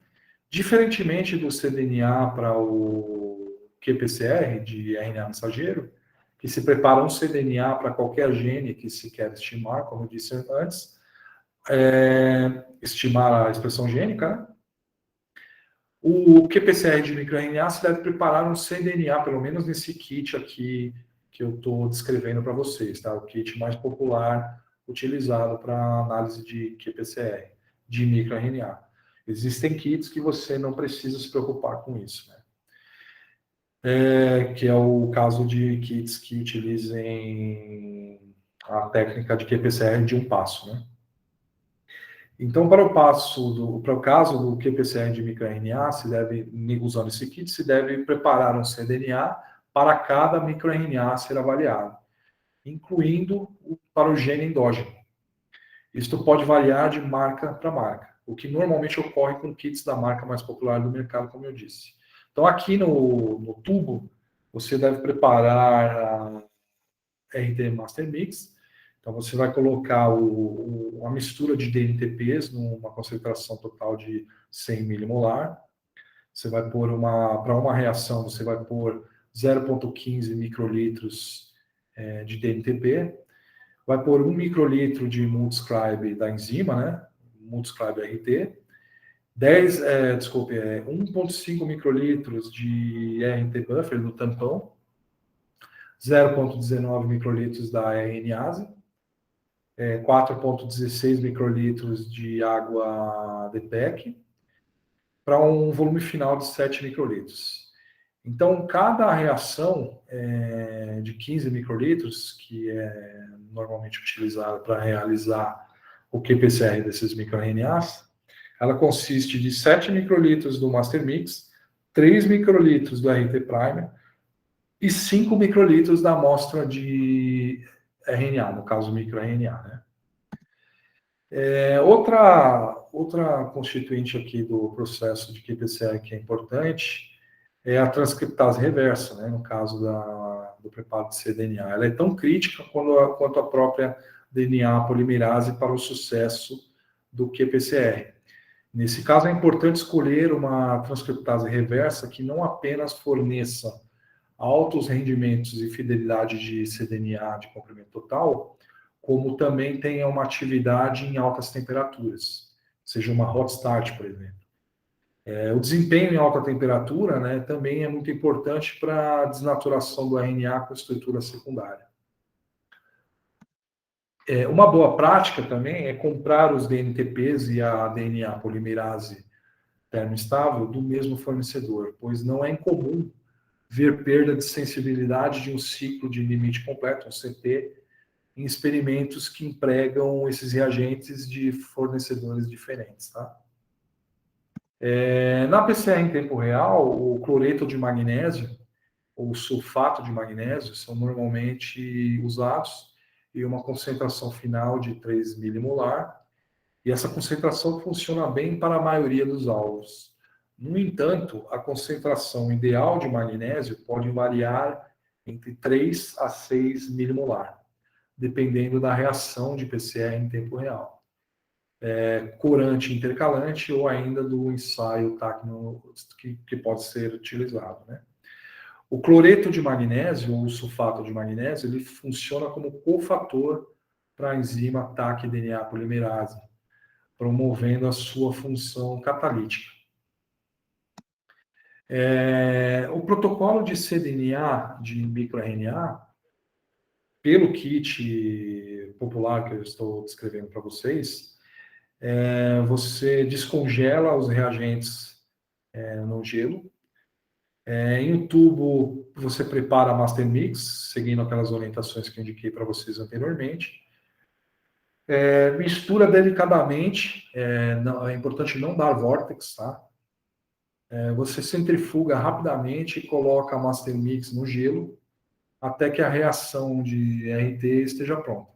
diferentemente do cDNA para o qPCR de RNA mensageiro, que se prepara um cDNA para qualquer gene que se quer estimar, como eu disse antes, estimar a expressão gênica, né? O qPCR de microRNA se deve preparar um cDNA, pelo menos nesse kit aqui que eu estou descrevendo para vocês, tá? O kit mais popular utilizado para análise de qPCR, de microRNA. Existem kits que você não precisa se preocupar com isso, né? Que é o caso de kits que utilizem a técnica de qPCR de um passo, né? Então, para o caso do qPCR de microRNA, usando esse kit, se deve preparar um cDNA para cada microRNA a ser avaliado, incluindo para o gene endógeno. Isto pode variar de marca para marca, o que normalmente ocorre com kits da marca mais popular do mercado, como eu disse. Então, aqui no tubo, você deve preparar a RT Master Mix. Então, você vai colocar uma mistura de DNTPs numa concentração total de 100 milimolar. Você vai pôr para uma reação, você vai pôr 0,15 microlitros de DNTP. Vai pôr 1 microlitro de multiscribe da enzima, né? Multiscribe RT. 1,5 microlitros de RT buffer do tampão. 0,19 microlitros da RNase. 4,16 microlitros de água DPEC, para um volume final de 7 microlitros. Então, cada reação de 15 microlitros, que é normalmente utilizada para realizar o qPCR desses microRNAs, ela consiste de 7 microlitros do Master Mix, 3 microlitros do RT Primer e 5 microlitros da amostra de RNA, no caso microRNA, né? Outra constituinte aqui do processo de qPCR que é importante é a transcriptase reversa, né, no caso do preparo de cDNA. Ela é tão crítica quanto a própria DNA polimerase para o sucesso do qPCR. Nesse caso, é importante escolher uma transcriptase reversa que não apenas forneça altos rendimentos e fidelidade de cDNA de comprimento total, como também tenha uma atividade em altas temperaturas, seja uma hot start, por exemplo. O desempenho em alta temperatura, né, também é muito importante para a desnaturação do RNA com estrutura secundária. Uma boa prática também é comprar os DNTPs e a DNA polimerase termoestável do mesmo fornecedor, pois não é incomum ver perda de sensibilidade de um ciclo de limite completo, um CP, em experimentos que empregam esses reagentes de fornecedores diferentes, tá? Na PCR em tempo real, o cloreto de magnésio ou sulfato de magnésio são normalmente usados em uma concentração final de 3 milimolar E essa concentração funciona bem para a maioria dos alvos. No entanto, a concentração ideal de magnésio pode variar entre 3 a 6 milimolar, dependendo da reação de PCR em tempo real, corante intercalante ou ainda do ensaio tácnico que pode ser utilizado, né? O cloreto de magnésio ou o sulfato de magnésio, ele funciona como cofator para a enzima TAC-DNA polimerase, promovendo a sua função catalítica. O protocolo de cDNA de microRNA, pelo kit popular que eu estou descrevendo para vocês, você descongela os reagentes no gelo. Em um tubo, você prepara a Master Mix, seguindo aquelas orientações que eu indiquei para vocês anteriormente. Mistura delicadamente, é importante não dar vórtex, tá? Você centrifuga rapidamente e coloca a Master Mix no gelo, até que a reação de RT esteja pronta.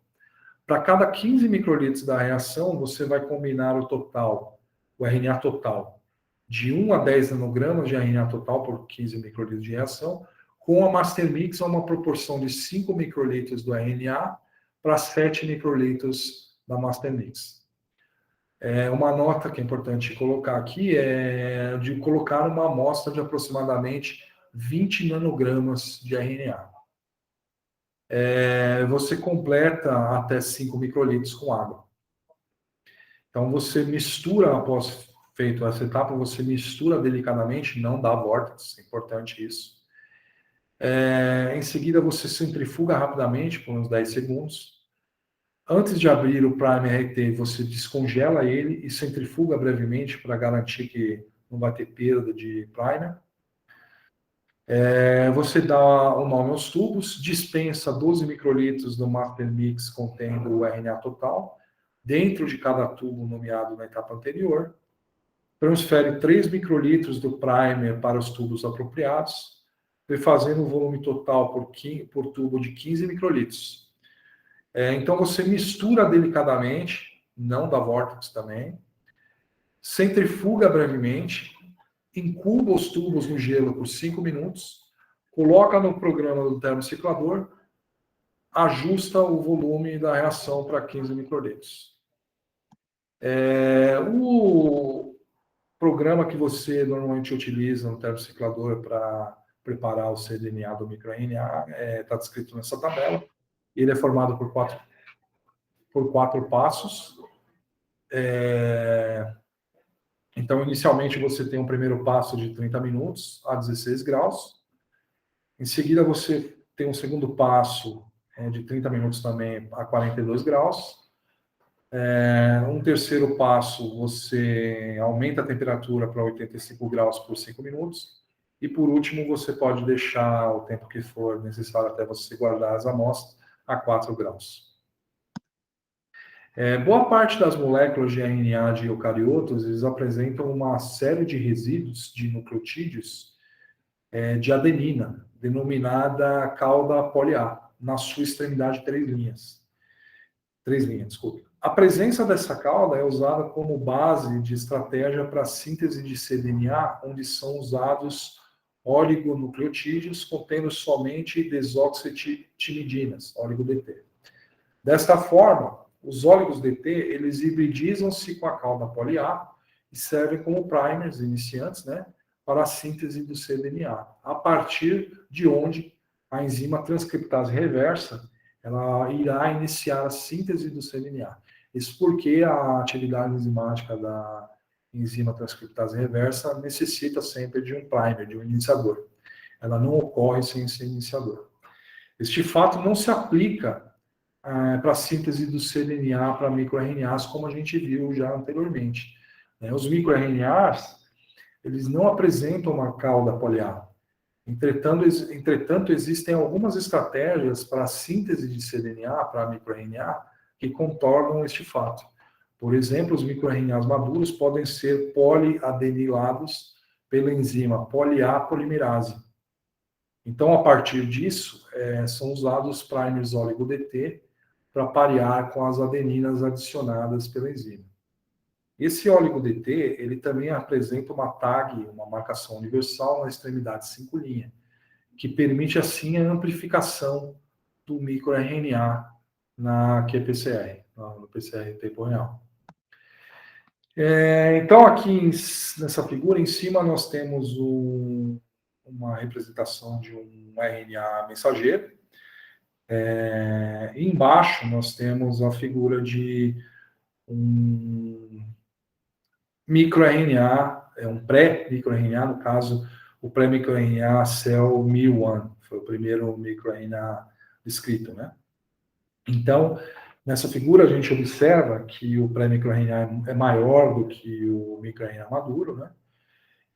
Para cada 15 microlitros da reação, você vai combinar o RNA total, de 1 a 10 nanogramas de RNA total por 15 microlitros de reação, com a Master Mix a uma proporção de 5 microlitros do RNA para 7 microlitros da Master Mix. Uma nota que é importante colocar aqui é de colocar uma amostra de aproximadamente 20 nanogramas de RNA. Você completa até 5 microlitros com água. Então, você mistura, após feito essa etapa, você mistura delicadamente, não dá vórtice, é importante isso. Em seguida, você centrifuga rapidamente, por uns 10 segundos. Antes de abrir o Primer RT, você descongela ele e centrifuga brevemente para garantir que não vai ter perda de primer. Você dá um nome aos tubos, dispensa 12 microlitros do Master Mix contendo o RNA total, dentro de cada tubo nomeado na etapa anterior. Transfere 3 microlitros do primer para os tubos apropriados, fazendo o volume total por tubo de 15 microlitros. Então você mistura delicadamente, não dá vórtice também, centrifuga brevemente, incuba os tubos no gelo por 5 minutos, coloca no programa do termociclador, ajusta o volume da reação para 15 microlitros. O programa que você normalmente utiliza no termociclador para preparar o cDNA do microRNA está descrito nessa tabela. Ele é formado por quatro passos. Então, inicialmente, você tem um primeiro passo de 30 minutos a 16 graus. Em seguida, você tem um segundo passo de 30 minutos também a 42 graus. Um terceiro passo, você aumenta a temperatura para 85 graus por 5 minutos. E, por último, você pode deixar o tempo que for necessário até você guardar as amostras a 4 graus. Boa parte das moléculas de RNA de eucariotos, eles apresentam uma série de resíduos de nucleotídeos de adenina, denominada cauda poli-A, na sua extremidade 3 linhas. 3 linhas, desculpe. A presença dessa cauda é usada como base de estratégia para a síntese de cDNA, onde são usados oligonucleotídeos contendo somente desoxitimidinas, oligo-DT. Desta forma, os óligos DT, eles hibridizam-se com a cauda poli-A e servem como primers iniciantes, né, para a síntese do cDNA, a partir de onde a enzima transcriptase reversa ela irá iniciar a síntese do cDNA. Isso porque a atividade enzimática da enzima transcriptase reversa necessita sempre de um primer, de um iniciador. Ela não ocorre sem esse iniciador. Este fato não se aplica para a síntese do cDNA para microRNAs, como a gente viu já anteriormente. Os microRNAs, eles não apresentam uma cauda poli-A. Entretanto, existem algumas estratégias para a síntese de cDNA para microRNA que contornam este fato. Por exemplo, os microRNAs maduros podem ser poliadenilados pela enzima poli-A polimerase. Então, a partir disso, são usados primers oligo-DT para parear com as adeninas adicionadas pela enzima. Esse oligo-DT, ele também apresenta uma tag, uma marcação universal na extremidade 5' que permite, assim, a amplificação do microRNA na qPCR, no PCR em tempo real. Então, aqui nessa figura, em cima, nós temos uma representação de um RNA mensageiro. E embaixo, nós temos a figura de um microRNA, um pré-microRNA, no caso, o pré-microRNA Cell 1001, foi o primeiro microRNA descrito, né? Então, nessa figura a gente observa que o pré-microRNA é maior do que o microRNA maduro, né?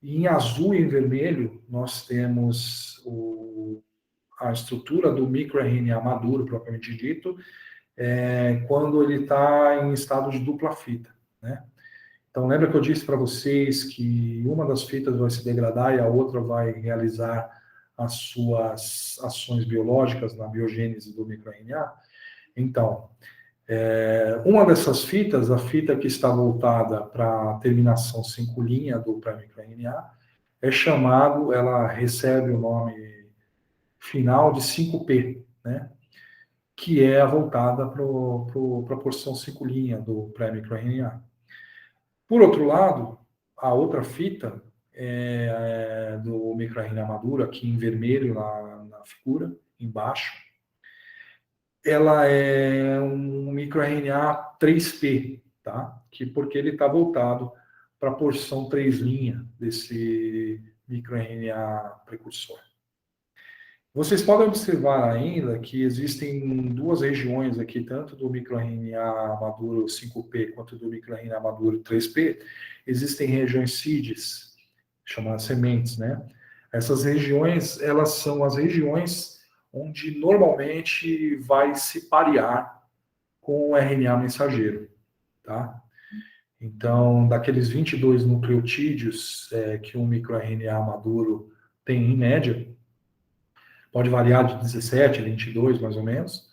E em azul e em vermelho nós temos a estrutura do microRNA maduro, propriamente dito, quando ele está em estado de dupla fita, né? Então, lembra que eu disse para vocês que uma das fitas vai se degradar e a outra vai realizar as suas ações biológicas na biogênese do microRNA? Então, uma dessas fitas, a fita que está voltada para a terminação 5' do pré-microRNA, ela recebe o nome final de 5P, né? Que é a voltada para a porção 5' do pré-microRNA. Por outro lado, a outra fita do microRNA maduro, aqui em vermelho na figura, embaixo, ela é um microRNA 3P, tá? Porque ele está voltado para a porção 3' desse microRNA precursor. Vocês podem observar ainda que existem duas regiões aqui, tanto do microRNA maduro 5P quanto do microRNA maduro 3P, existem regiões CIDs, chamadas sementes, né? Essas regiões, elas são as regiões onde normalmente vai se parear com o RNA mensageiro, tá? Então, daqueles 22 nucleotídeos que um microRNA maduro tem em média, pode variar de 17 a 22, mais ou menos.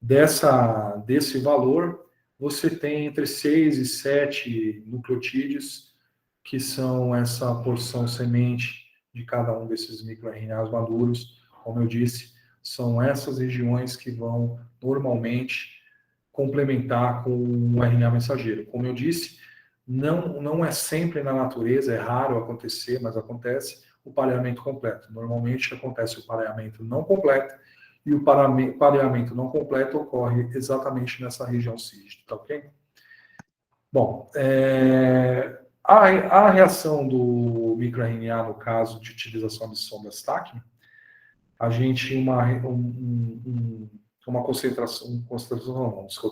Desse valor, você tem entre 6 e 7 nucleotídeos, que são essa porção semente de cada um desses microRNAs maduros. Como eu disse, são essas regiões que vão normalmente complementar com o RNA mensageiro. Como eu disse, não é sempre na natureza, é raro acontecer, mas acontece o pareamento completo. Normalmente acontece o pareamento não completo, e o pareamento não completo ocorre exatamente nessa região CID, tá ok? Bom, a reação do microRNA, no caso de utilização de sondas TAC, a gente, uma concentração,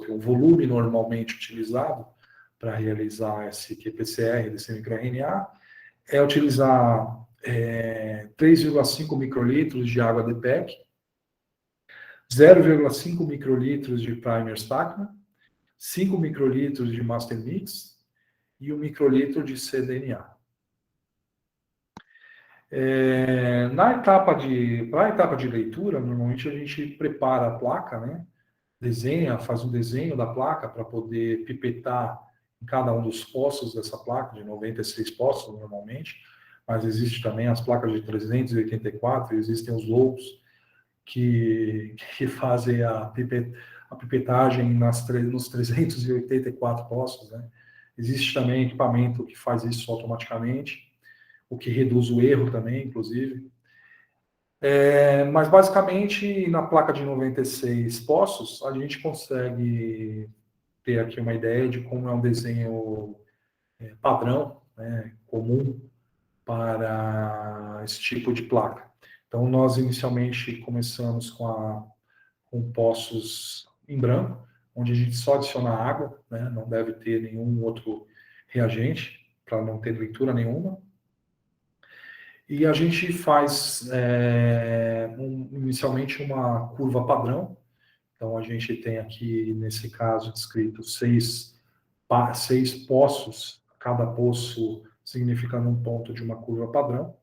um volume normalmente utilizado para realizar esse qPCR desse microRNA é utilizar 3,5 microlitros de água de PEC, 0,5 microlitros de primer Stackman, 5 microlitros de master mix e 1 microlitro de cDNA. Para a etapa de leitura, normalmente a gente prepara a placa, né? Faz um desenho da placa para poder pipetar em cada um dos poços dessa placa, de 96 poços normalmente, mas existe também as placas de 384, existem os loucos que fazem a pipetagem nos 384 poços, né? Existe também equipamento que faz isso automaticamente, o que reduz o erro também, inclusive. Mas, basicamente, na placa de 96 poços, a gente consegue ter aqui uma ideia de como é um desenho padrão, né, comum para esse tipo de placa. Então, nós inicialmente começamos com poços em branco, onde a gente só adiciona água, né, não deve ter nenhum outro reagente, para não ter leitura nenhuma. E a gente faz inicialmente uma curva padrão. Então, a gente tem aqui, nesse caso, descrito 6 poços, cada poço significando um ponto de uma curva padrão.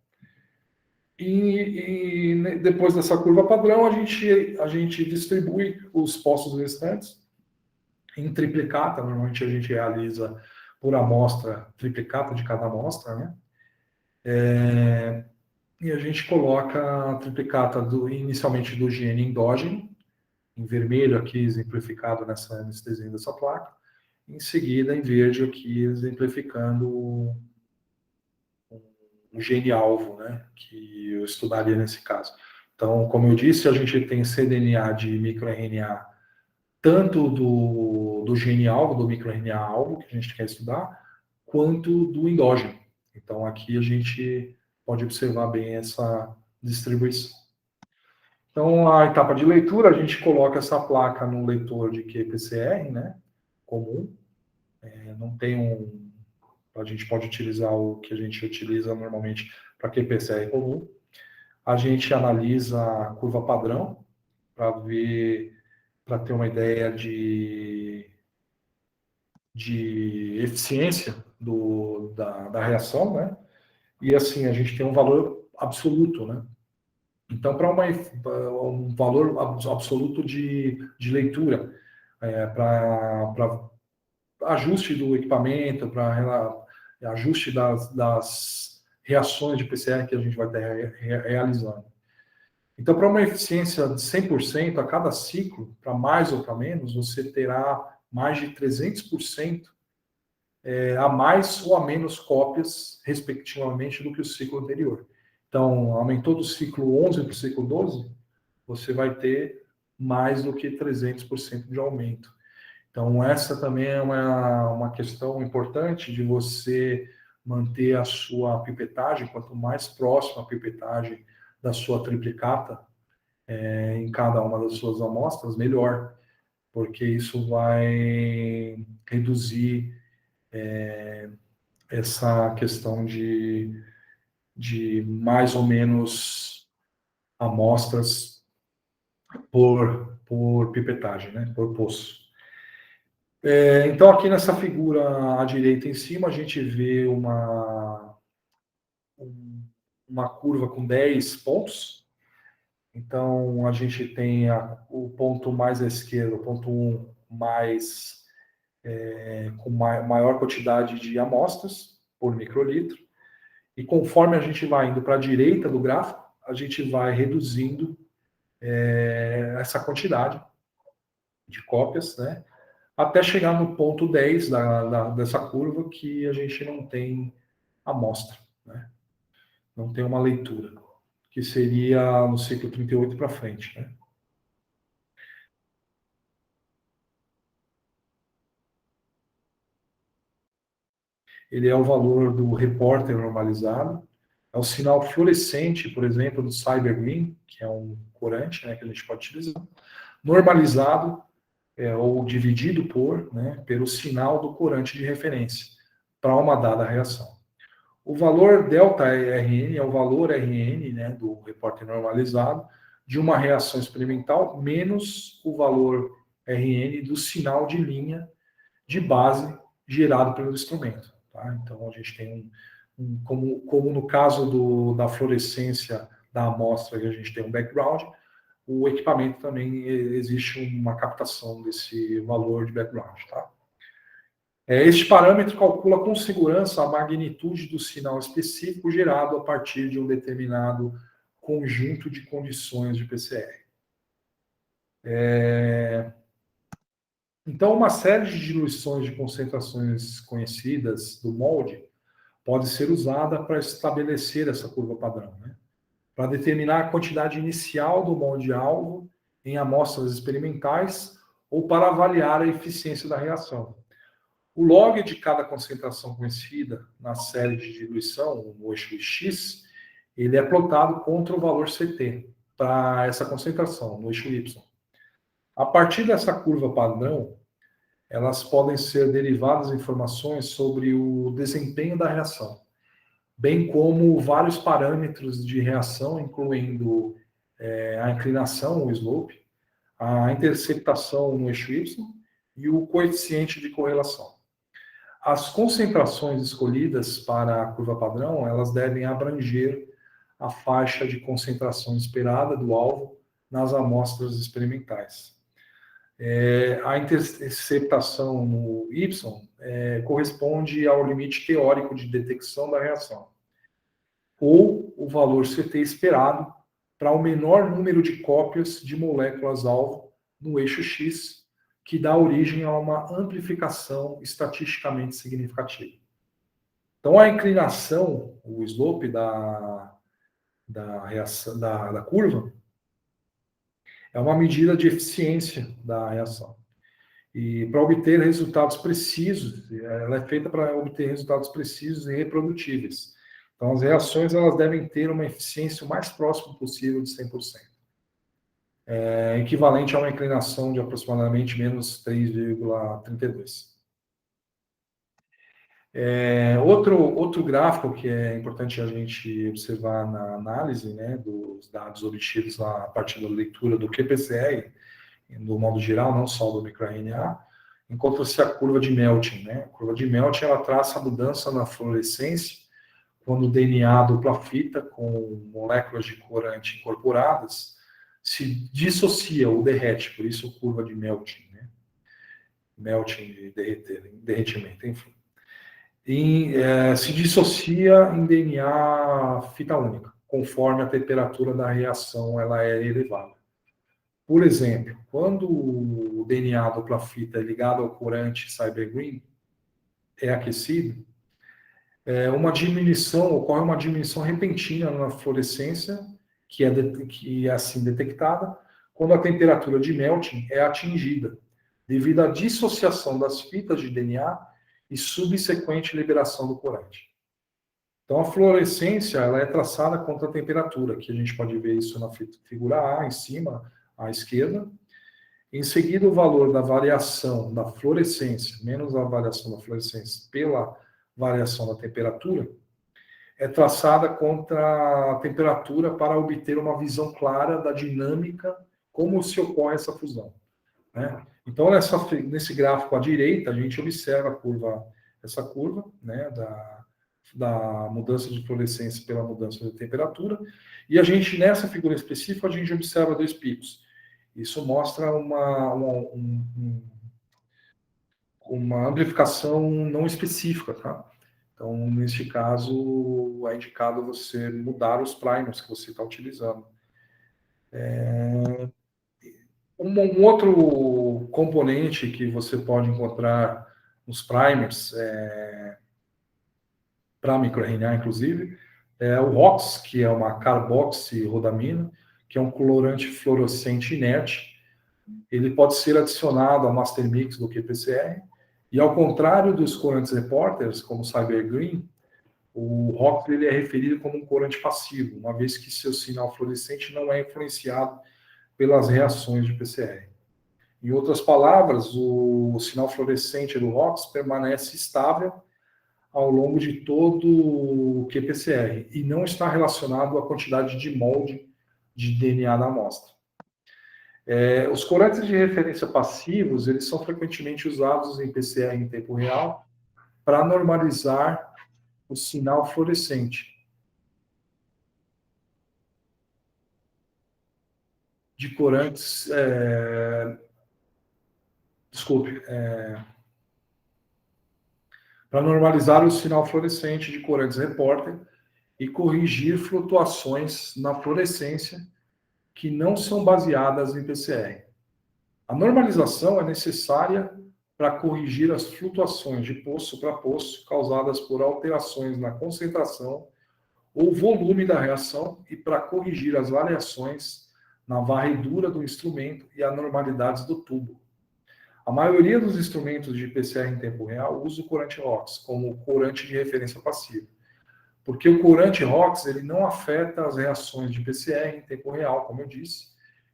E depois dessa curva padrão, a gente distribui os poços restantes em triplicata. Normalmente a gente realiza por amostra, triplicata de cada amostra, né? E a gente coloca a triplicata inicialmente do gene endógeno, em vermelho aqui exemplificado nesse desenho dessa placa, em seguida em verde aqui exemplificando o gene alvo, né, que eu estudaria nesse caso. Então, como eu disse, a gente tem cDNA de microRNA tanto do gene alvo, do microRNA alvo, que a gente quer estudar, quanto do endógeno. Então, aqui a gente pode observar bem essa distribuição. Então, a etapa de leitura, a gente coloca essa placa no leitor de qPCR, né, comum. Não tem a gente pode utilizar o que a gente utiliza normalmente para qPCR comum. A gente analisa a curva padrão para ver, para ter uma ideia de eficiência da reação, né? E assim, a gente tem um valor absoluto, né? Então, para um valor absoluto de leitura, para ajuste do equipamento, para ajuste das reações de PCR que a gente vai estar realizando. Então, para uma eficiência de 100% a cada ciclo, para mais ou para menos, você terá mais de 300% a mais ou a menos cópias, respectivamente, do que o ciclo anterior. Então, aumentou do ciclo 11 para o ciclo 12, você vai ter mais do que 300% de aumento. Então, essa também é uma questão importante de você manter a sua pipetagem, quanto mais próxima a pipetagem da sua triplicata em cada uma das suas amostras, melhor, porque isso vai reduzir essa questão de mais ou menos amostras por pipetagem, né, por poço. Então, aqui nessa figura à direita em cima, a gente vê uma curva com 10 pontos. Então, a gente tem o ponto mais à esquerda, o ponto 1, com maior quantidade de amostras por microlitro. E conforme a gente vai indo para a direita do gráfico, a gente vai reduzindo essa quantidade de cópias, né? Até chegar no ponto 10 dessa curva, que a gente não tem amostra, né? Não tem uma leitura, que seria no ciclo 38 para frente, né? Ele é o valor do repórter normalizado, é o sinal fluorescente, por exemplo, do CyberGreen, que é um corante, né, que a gente pode utilizar, normalizado ou dividido pelo sinal do corante de referência para uma dada reação. O valor ΔRN é o valor RN, né, do repórter normalizado, de uma reação experimental, menos o valor RN do sinal de linha de base gerado pelo instrumento. Tá? Então, a gente tem como no caso da fluorescência da amostra, que a gente tem um background, o equipamento também existe uma captação desse valor de background. Tá? Este parâmetro calcula com segurança a magnitude do sinal específico gerado a partir de um determinado conjunto de condições de PCR. Então, uma série de diluições de concentrações conhecidas do molde pode ser usada para estabelecer essa curva padrão, né? Para determinar a quantidade inicial do molde-alvo em amostras experimentais ou para avaliar a eficiência da reação. O log de cada concentração conhecida na série de diluição, no eixo X, ele é plotado contra o valor CT para essa concentração, no eixo Y. A partir dessa curva padrão, elas podem ser derivadas informações sobre o desempenho da reação, bem como vários parâmetros de reação, incluindo a inclinação, o slope, a interceptação no eixo Y e o coeficiente de correlação. As concentrações escolhidas para a curva padrão, elas devem abranger a faixa de concentração esperada do alvo nas amostras experimentais. A interceptação no Y corresponde ao limite teórico de detecção da reação, ou o valor CT esperado para o menor número de cópias de moléculas-alvo no eixo X, que dá origem a uma amplificação estatisticamente significativa. Então, a inclinação, o slope da curva, é uma medida de eficiência da reação. E para obter resultados precisos, ela é feita para obter resultados precisos e reprodutíveis. Então, as reações elas devem ter uma eficiência o mais próximo possível de 100%. Equivalente a uma inclinação de aproximadamente menos 3,32. Outro gráfico que é importante a gente observar na análise, né, dos dados obtidos lá a partir da leitura do qPCR, no modo geral, não só do microRNA, encontra-se a curva de Melton, né? A curva de Melton ela traça a mudança na fluorescência quando o DNA dupla fita com moléculas de corante incorporadas se dissocia ou derrete, por isso curva de Melton, né? Melton de derretimento, enfim. Se dissocia em DNA fita única, conforme a temperatura da reação ela é elevada. Por exemplo, quando o DNA dupla fita é ligado ao corante CyberGreen, é aquecido, ocorre uma diminuição repentina na fluorescência, que é assim detectada, quando a temperatura de melting é atingida, devido à dissociação das fitas de DNA e subsequente liberação do corante. Então, a fluorescência ela é traçada contra a temperatura, que a gente pode ver isso na figura A, em cima, à esquerda. Em seguida, o valor da variação da fluorescência, menos a variação da fluorescência pela variação da temperatura, é traçada contra a temperatura para obter uma visão clara da dinâmica, como se ocorre essa fusão, né? Então, nesse gráfico à direita, a gente observa essa curva, né, da mudança de fluorescência pela mudança de temperatura, e nessa figura específica, a gente observa dois picos. Isso mostra uma amplificação não específica, tá? Então, neste caso, é indicado você mudar os primers que você está utilizando. Um outro componente que você pode encontrar nos primers, para microRNA, inclusive, é o ROX, que é uma carboxirrodamina, que é um colorante fluorescente inerte. Ele pode ser adicionado ao master mix do qPCR, e ao contrário dos corantes reporters, como o CyberGreen, o ROX ele é referido como um corante passivo, uma vez que seu sinal fluorescente não é influenciado pelas reações de PCR. Em outras palavras, o sinal fluorescente do ROX permanece estável ao longo de todo o qPCR e não está relacionado à quantidade de molde de DNA da amostra. Os corantes de referência passivos, eles são frequentemente usados em PCR em tempo real para normalizar o sinal fluorescente de corantes, para normalizar o sinal fluorescente de corantes repórter e corrigir flutuações na fluorescência que não são baseadas em PCR. A normalização é necessária para corrigir as flutuações de poço para poço causadas por alterações na concentração ou volume da reação e para corrigir as variações na varredura do instrumento e anormalidades do tubo. A maioria dos instrumentos de PCR em tempo real usa o corante ROX como corante de referência passiva, porque o corante ROX ele não afeta as reações de PCR em tempo real, como eu disse,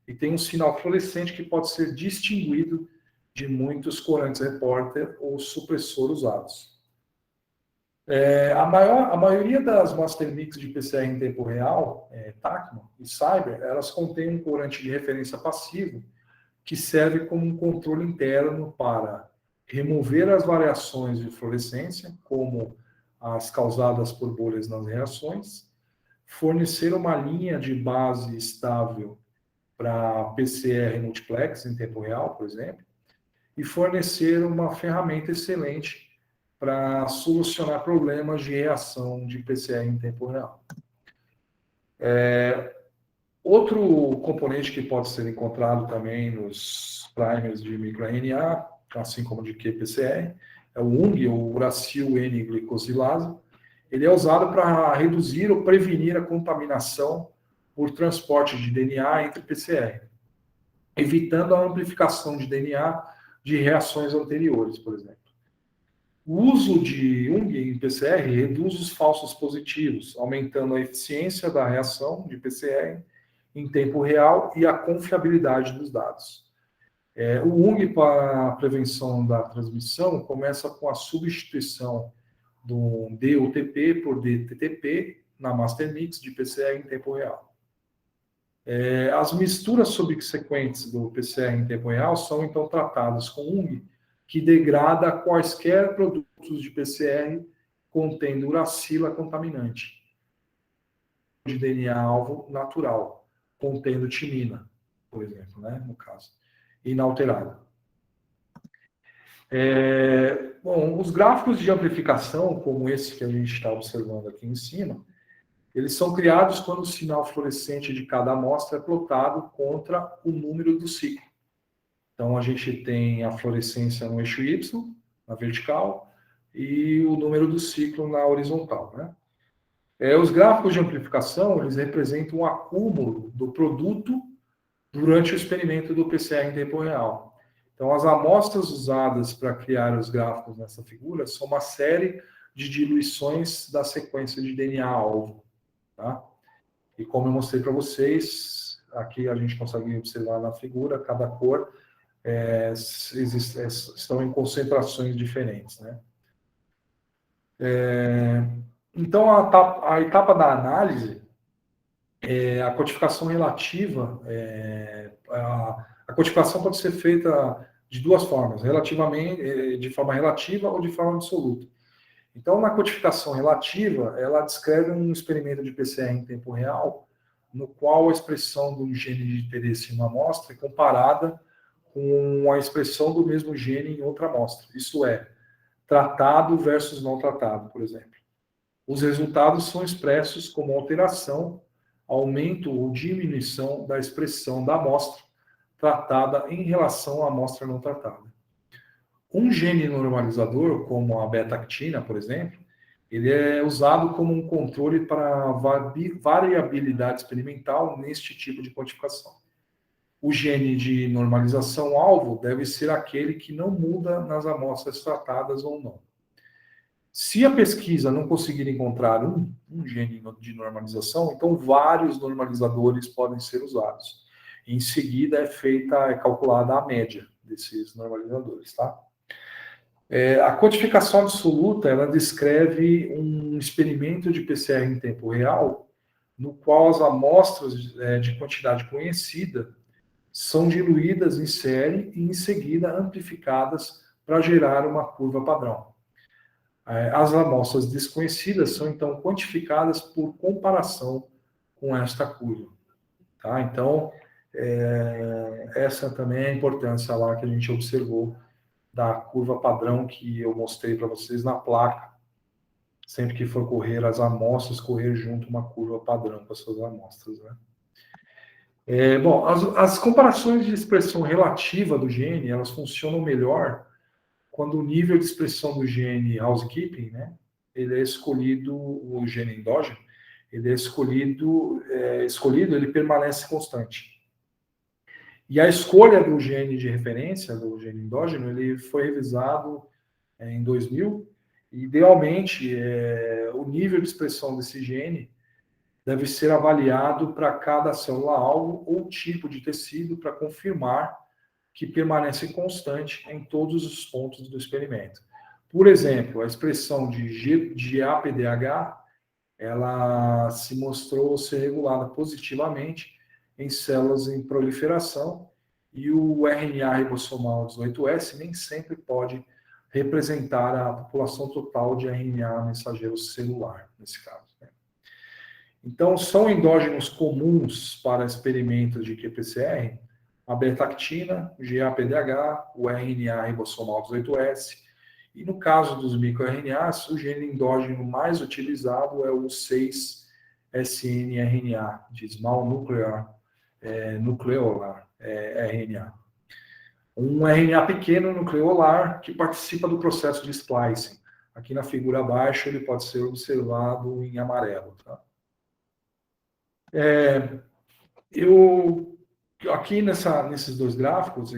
e tem um sinal fluorescente que pode ser distinguido de muitos corantes repórter ou supressor usados. A maioria das master mix de PCR em tempo real, Tacma e Cyber, elas contêm um corante de referência passivo que serve como um controle interno para remover as variações de fluorescência, como as causadas por bolhas nas reações, fornecer uma linha de base estável para PCR multiplex em tempo real, por exemplo, e fornecer uma ferramenta excelente para solucionar problemas de reação de PCR em tempo real. Outro componente que pode ser encontrado também nos primers de microRNA, assim como de qPCR, é o UNG, ou uracil N-glicosilase. Ele é usado para reduzir ou prevenir a contaminação por transporte de DNA entre PCR, evitando a amplificação de DNA de reações anteriores, por exemplo. O uso de UNG em PCR reduz os falsos positivos, aumentando a eficiência da reação de PCR em tempo real e a confiabilidade dos dados. O UNG para a prevenção da transmissão começa com a substituição do DUTP por DTTP na master mix de PCR em tempo real. As misturas subsequentes do PCR em tempo real são então tratadas com UNG, que degrada quaisquer produtos de PCR contendo uracila contaminante de DNA alvo natural, contendo timina, por exemplo, né, no caso, inalterada. Bom, os gráficos de amplificação, como esse que a gente está observando aqui em cima, eles são criados quando o sinal fluorescente de cada amostra é plotado contra o número do ciclo. Então, a gente tem a fluorescência no eixo Y, na vertical, e o número do ciclo na horizontal, né? Os gráficos de amplificação, eles representam o acúmulo do produto durante o experimento do PCR em tempo real. Então, as amostras usadas para criar os gráficos nessa figura são uma série de diluições da sequência de DNA-alvo. Tá? E como eu mostrei para vocês, aqui a gente consegue observar na figura, cada cor estão em concentrações diferentes. Né? Então, a etapa da análise, a codificação relativa, a codificação pode ser feita de duas formas, de forma relativa ou de forma absoluta. Então, na codificação relativa, ela descreve um experimento de PCR em tempo real, no qual a expressão do gene de interesse em uma amostra é comparada com a expressão do mesmo gene em outra amostra. Isso é, tratado versus não tratado, por exemplo. Os resultados são expressos como alteração, aumento ou diminuição da expressão da amostra tratada em relação à amostra não tratada. Um gene normalizador, como a beta-actina, por exemplo, ele é usado como um controle para variabilidade experimental neste tipo de quantificação. O gene de normalização-alvo deve ser aquele que não muda nas amostras tratadas ou não. Se a pesquisa não conseguir encontrar um gene de normalização, então vários normalizadores podem ser usados. Em seguida é calculada a média desses normalizadores, tá? A quantificação absoluta, ela descreve um experimento de PCR em tempo real, no qual as amostras de quantidade conhecida são diluídas em série e, em seguida, amplificadas para gerar uma curva padrão. As amostras desconhecidas são, então, quantificadas por comparação com esta curva. Tá? Então, essa também é a importância lá que a gente observou da curva padrão que eu mostrei para vocês na placa. Sempre que for correr as amostras, correr junto uma curva padrão com as suas amostras. Né? Bom, as comparações de expressão relativa do gene, elas funcionam melhor quando o nível de expressão do gene housekeeping, né, ele é escolhido, o gene endógeno, ele é escolhido, ele permanece constante. E a escolha do gene de referência, do gene endógeno, ele foi revisado em 2000, e idealmente o nível de expressão desse gene deve ser avaliado para cada célula-alvo ou tipo de tecido para confirmar que permanece constante em todos os pontos do experimento. Por exemplo, a expressão de APDH, ela se mostrou ser regulada positivamente em células em proliferação, e o RNA ribossomal 18S nem sempre pode representar a população total de RNA mensageiro celular, nesse caso. Né? Então, são endógenos comuns para experimentos de qPCR a beta-lactina, o GAPDH, o RNA ribossomal 18S, e no caso dos microRNAs, o gene endógeno mais utilizado é o 6-snRNA, de Small Nucleolar RNA. Um RNA pequeno nucleolar que participa do processo de splicing. Aqui na figura abaixo ele pode ser observado em amarelo. Tá? Aqui nesses dois gráficos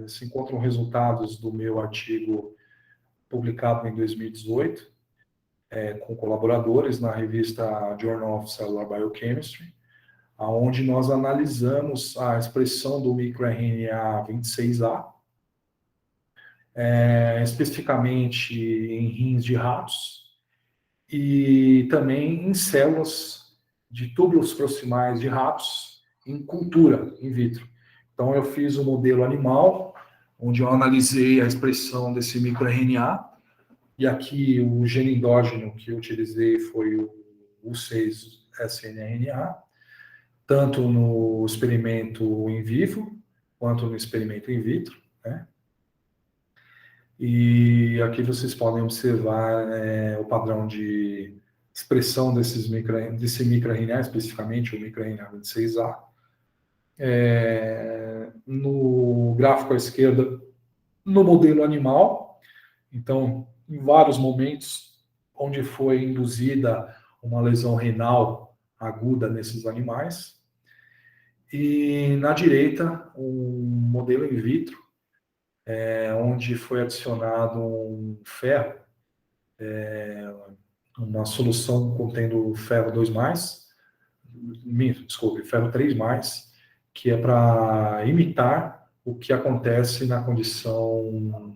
se encontram resultados do meu artigo publicado em 2018, com colaboradores na revista Journal of Cellular Biochemistry, onde nós analisamos a expressão do microRNA 26A, especificamente em rins de ratos, e também em células de túbulos proximais de ratos em cultura, in vitro. Então, eu fiz um modelo animal, onde eu analisei a expressão desse microRNA, e aqui o gene endógeno que eu utilizei foi o 6-snRNA, tanto no experimento in vivo, quanto no experimento in vitro, né? E aqui vocês podem observar o padrão de expressão desse microRNA, especificamente o microRNA 26A. No gráfico à esquerda, no modelo animal, então, em vários momentos onde foi induzida uma lesão renal aguda nesses animais. E na direita, um modelo in vitro, onde foi adicionado um ferro, uma solução contendo ferro 2+, desculpe, ferro 3+, que é para imitar o que acontece na condição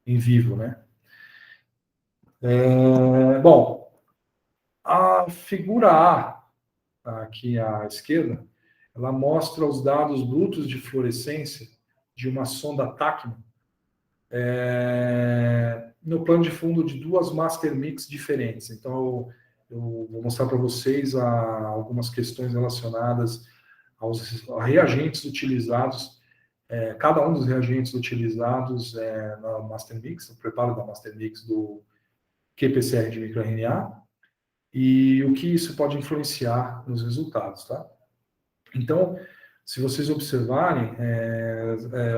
em vivo, né? Bom, a figura A, aqui à esquerda, ela mostra os dados brutos de fluorescência de uma sonda Tacma no plano de fundo de duas master mix diferentes. Então, eu vou mostrar para vocês algumas questões relacionadas aos reagentes utilizados, cada um dos reagentes utilizados na master mix, no preparo da master mix do qPCR de microRNA, e o que isso pode influenciar nos resultados, tá? Então, se vocês observarem,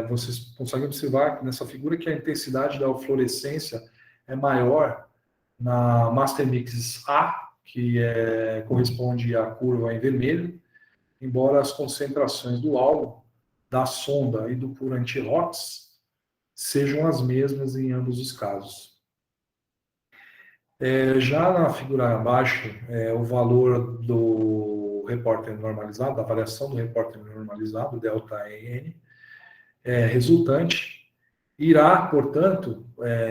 vocês conseguem observar nessa figura que a intensidade da fluorescência é maior na Master Mix A, que corresponde à curva em vermelho, embora as concentrações do alvo, da sonda e do curante ROX sejam as mesmas em ambos os casos. Já na figura abaixo, o valor do repórter normalizado, da variação do repórter normalizado, ΔN, resultante, irá, portanto,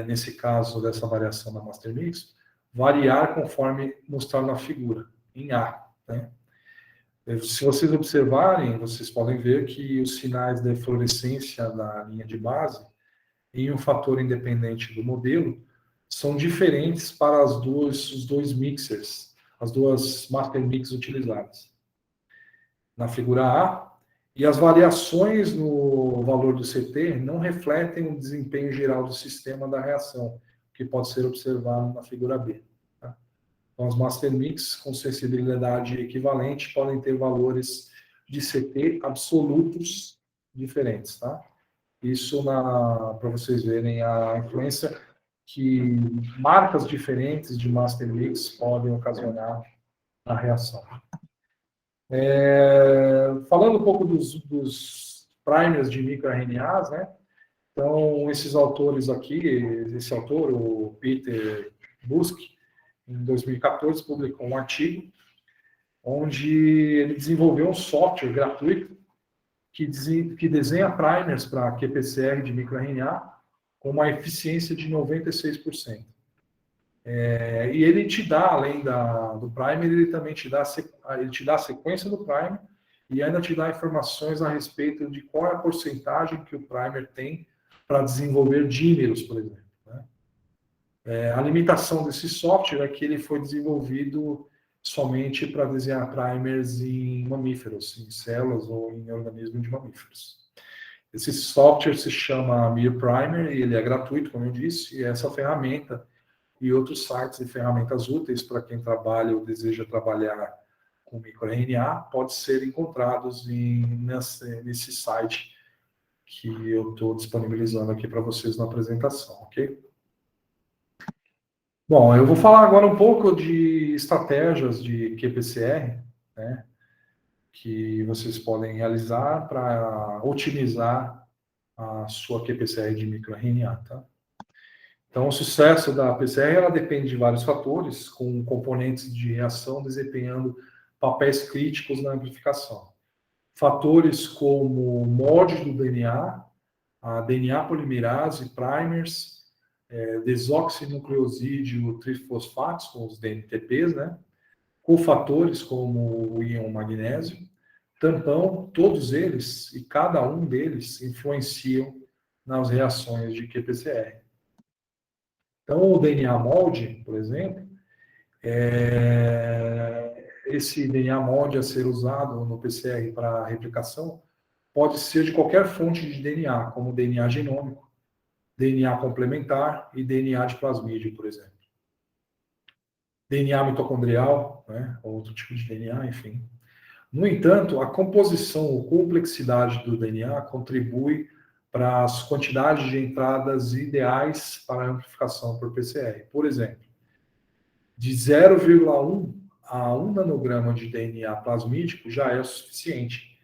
nesse caso dessa variação da Master Mix, variar conforme mostrado na figura, em A. Né? Se vocês observarem, vocês podem ver que os sinais de fluorescência da linha de base, em um fator independente do modelo, são diferentes para os dois mixers, as duas master mix utilizadas. Na figura A, e as variações no valor do CT não refletem o desempenho geral do sistema da reação, que pode ser observado na figura B. Tá? Então, as master mix com sensibilidade equivalente podem ter valores de CT absolutos diferentes. Tá? Isso para vocês verem a influência que marcas diferentes de master mix podem ocasionar na reação. Falando um pouco dos primers de microRNAs, né? Então, esses autores aqui, esse autor, o Peter Busk, em 2014, publicou um artigo onde ele desenvolveu um software gratuito que desenha primers para qPCR de microRNA com uma eficiência de 96%. E ele te dá, além do primer, ele também te dá a sequência do primer e ainda te dá informações a respeito de qual é a porcentagem que o primer tem para desenvolver dímeros, por exemplo. Né? A limitação desse software é que ele foi desenvolvido somente para desenhar primers em mamíferos, em células ou em organismos de mamíferos. Esse software se chama Mir Primer e ele é gratuito, como eu disse, e essa ferramenta e outros sites e ferramentas úteis para quem trabalha ou deseja trabalhar com microRNA pode ser encontrados nesse site que eu estou disponibilizando aqui para vocês na apresentação, ok? Bom, eu vou falar agora um pouco de estratégias de qPCR, né, que vocês podem realizar para otimizar a sua qPCR de microRNA, tá? Então, o sucesso da PCR ela depende de vários fatores, com componentes de reação desempenhando papéis críticos na amplificação. Fatores como molde do DNA, a DNA polimerase, primers, desoxinucleosídeo trifosfatos, com os DNTPs, né? Cofatores como o íon magnésio, tampão, todos eles e cada um deles influenciam nas reações de qPCR. Então, o DNA molde, por exemplo, esse DNA molde a ser usado no PCR para replicação pode ser de qualquer fonte de DNA, como DNA genômico, DNA complementar e DNA de plasmídio, por exemplo. DNA mitocondrial, né, outro tipo de DNA, enfim. No entanto, a composição ou complexidade do DNA contribui para as quantidades de entradas ideais para a amplificação por PCR. Por exemplo, de 0,1 a 1 nanograma de DNA plasmídico já é o suficiente,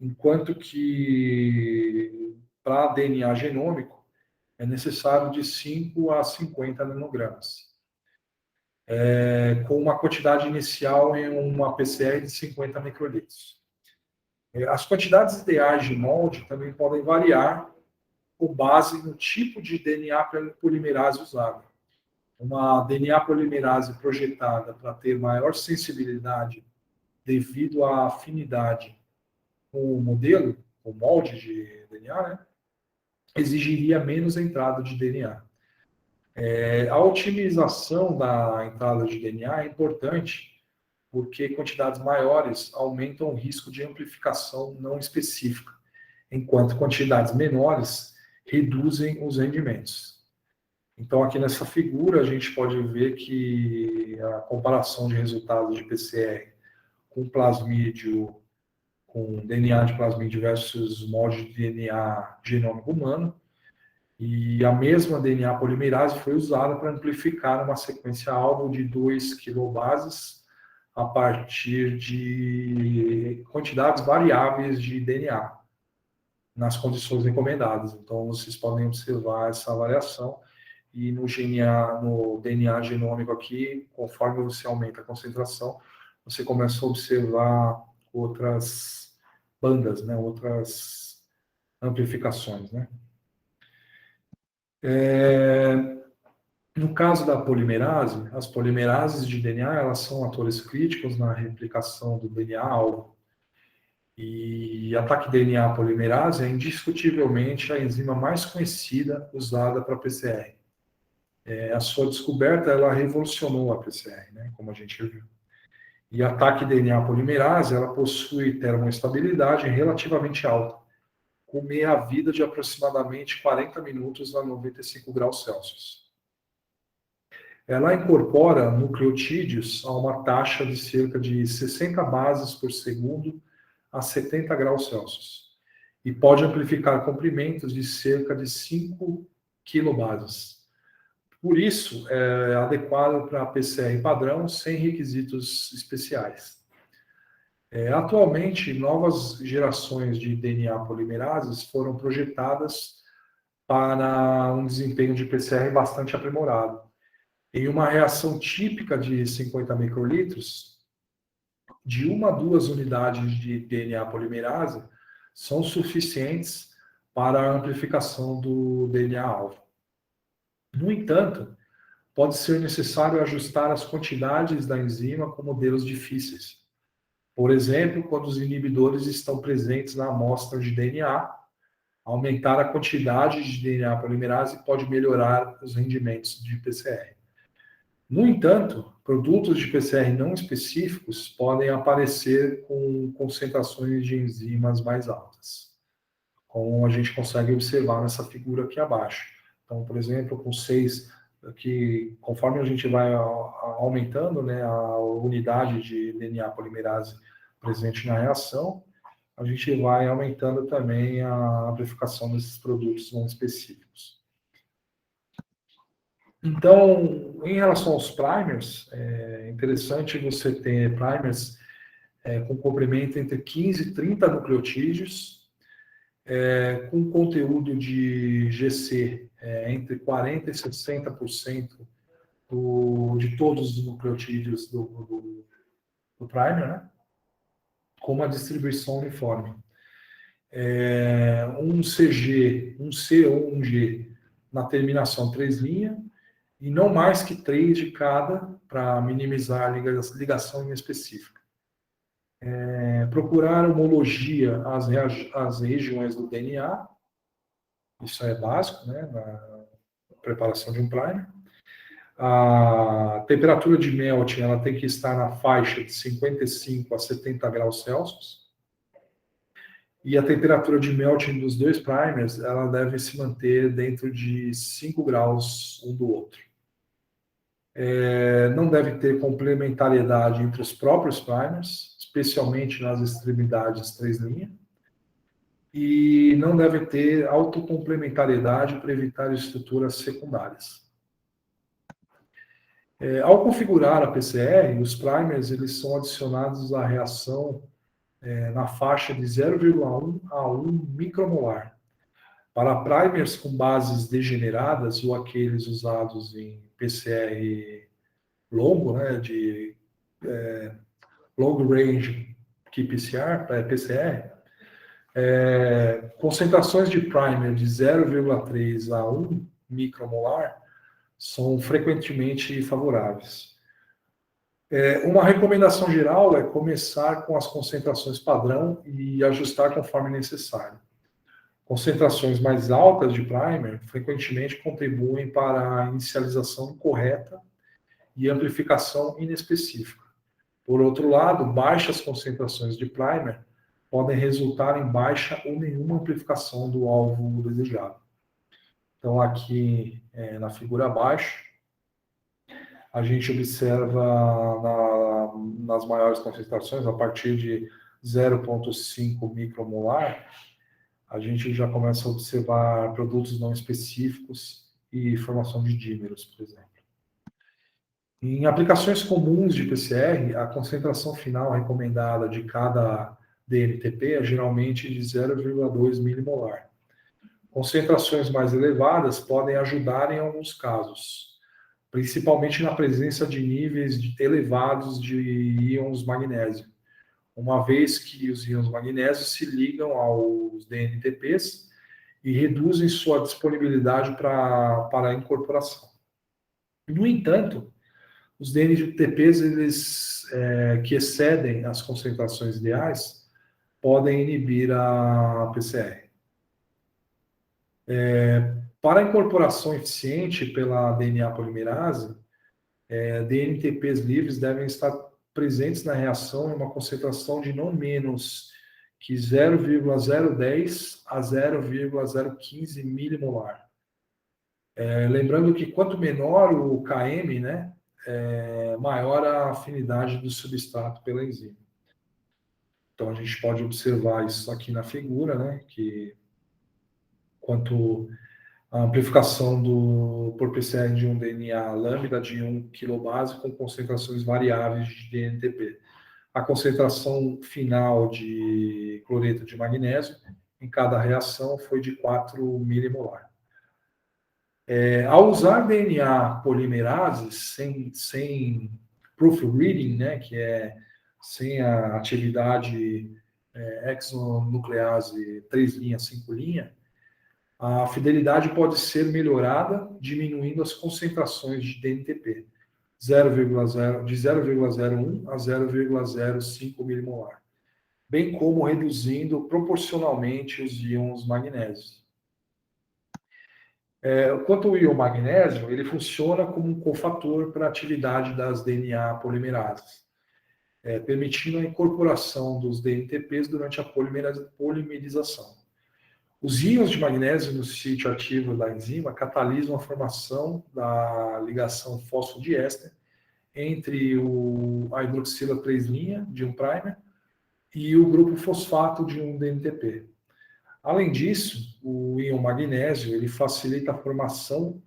enquanto que para DNA genômico é necessário de 5 a 50 nanogramas, com uma quantidade inicial em uma PCR de 50 microlitros. As quantidades ideais de molde também podem variar com base no tipo de DNA polimerase usado. Uma DNA polimerase projetada para ter maior sensibilidade devido à afinidade com o modelo, o molde de DNA, né, exigiria menos entrada de DNA. A otimização da entrada de DNA é importante porque quantidades maiores aumentam o risco de amplificação não específica, enquanto quantidades menores reduzem os rendimentos. Então, aqui nessa figura, a gente pode ver que a comparação de resultados de PCR com plasmídio, com DNA de plasmídio versus molde de DNA genômico humano, e a mesma DNA polimerase foi usada para amplificar uma sequência alvo de 2 kilobases a partir de quantidades variáveis de DNA nas condições recomendadas. Então, vocês podem observar essa variação. E no DNA genômico aqui, conforme você aumenta a concentração, você começa a observar outras bandas, né, outras amplificações, né? No caso da polimerase, as polimerases de DNA elas são atores críticos na replicação do DNA-alvo. E ataque DNA polimerase é indiscutivelmente a enzima mais conhecida usada para PCR. A sua descoberta ela revolucionou a PCR, né, como a gente viu. E ataque DNA polimerase ela possui termoestabilidade relativamente alta, com meia-vida de aproximadamente 40 minutos a 95 graus Celsius. Ela incorpora nucleotídeos a uma taxa de cerca de 60 bases por segundo a 70 graus Celsius e pode amplificar comprimentos de cerca de 5 kilobases. Por isso, é adequado para PCR padrão sem requisitos especiais. Atualmente, novas gerações de DNA polimerases foram projetadas para um desempenho de PCR bastante aprimorado. Em uma reação típica de 50 microlitros, de 1 a 2 unidades de DNA polimerase são suficientes para a amplificação do DNA-alvo. No entanto, pode ser necessário ajustar as quantidades da enzima com modelos difíceis. Por exemplo, quando os inibidores estão presentes na amostra de DNA, aumentar a quantidade de DNA polimerase pode melhorar os rendimentos de PCR. No entanto, produtos de PCR não específicos podem aparecer com concentrações de enzimas mais altas, como a gente consegue observar nessa figura aqui abaixo. Então, por exemplo, com 6, que conforme a gente vai aumentando, né, a unidade de DNA polimerase presente na reação, a gente vai aumentando também a amplificação desses produtos não específicos. Então, em relação aos primers, é interessante você ter primers com comprimento entre 15 e 30 nucleotídeos, com conteúdo de GC entre 40% e 60% de todos os nucleotídeos do primer, né? Com uma distribuição uniforme. Um CG, um C ou um G na terminação 3' e não mais que 3 de cada para minimizar a ligação inespecífica. Procurar homologia às regiões do DNA, isso é básico, né, na preparação de um primer. A temperatura de melting ela tem que estar na faixa de 55 a 70 graus Celsius. E a temperatura de melting dos dois primers ela deve se manter dentro de 5 graus um do outro. Não deve ter complementariedade entre os próprios primers, especialmente nas extremidades 3'. E não deve ter autocomplementariedade para evitar estruturas secundárias. Ao configurar a PCR, os primers eles são adicionados à reação na faixa de 0,1 a 1 micromolar. Para primers com bases degeneradas ou aqueles usados em PCR longo, né, de long range PCR, concentrações de primer de 0,3 a 1 micromolar são frequentemente favoráveis. Uma recomendação geral é começar com as concentrações padrão e ajustar conforme necessário. Concentrações mais altas de primer frequentemente contribuem para a inicialização correta e amplificação inespecífica. Por outro lado, baixas concentrações de primer podem resultar em baixa ou nenhuma amplificação do alvo desejado. Então, aqui na figura abaixo, a gente observa nas maiores concentrações, a partir de 0,5 micromolar, a gente já começa a observar produtos não específicos e formação de dímeros, por exemplo. Em aplicações comuns de PCR, a concentração final recomendada de cada DNTP é geralmente de 0,2 milimolar. Concentrações mais elevadas podem ajudar em alguns casos, principalmente na presença de níveis elevados de íons magnésio, uma vez que os íons magnésios se ligam aos DNTPs e reduzem sua disponibilidade para a incorporação. No entanto, os DNTPs que excedem as concentrações ideais podem inibir a PCR. Para a incorporação eficiente pela DNA polimerase, DNTPs livres devem estar presentes na reação em uma concentração de não menos que 0,010 a 0,015 milimolar. Lembrando que quanto menor o Km, né, maior a afinidade do substrato pela enzima. Então, a gente pode observar isso aqui na figura, né, que quanto a amplificação por PCR de um DNA lambda de 1 kilobase com concentrações variáveis de DNTP. A concentração final de cloreto de magnésio em cada reação foi de 4 milimolar. Ao usar DNA polimerases sem proofreading, né, que é sem a atividade exonuclease 3', 5', a fidelidade pode ser melhorada diminuindo as concentrações de DNTP, de 0,01 a 0,05 milimolar, bem como reduzindo proporcionalmente os íons magnésios. Quanto ao íon magnésio, ele funciona como um cofator para a atividade das DNA polimerases, permitindo a incorporação dos DNTPs durante a polimerização. Os íons de magnésio no sítio ativo da enzima catalisam a formação da ligação fosfodiéster entre a hidroxila 3' de um primer e o grupo fosfato de um DNTP. Além disso, o íon magnésio ele facilita a formação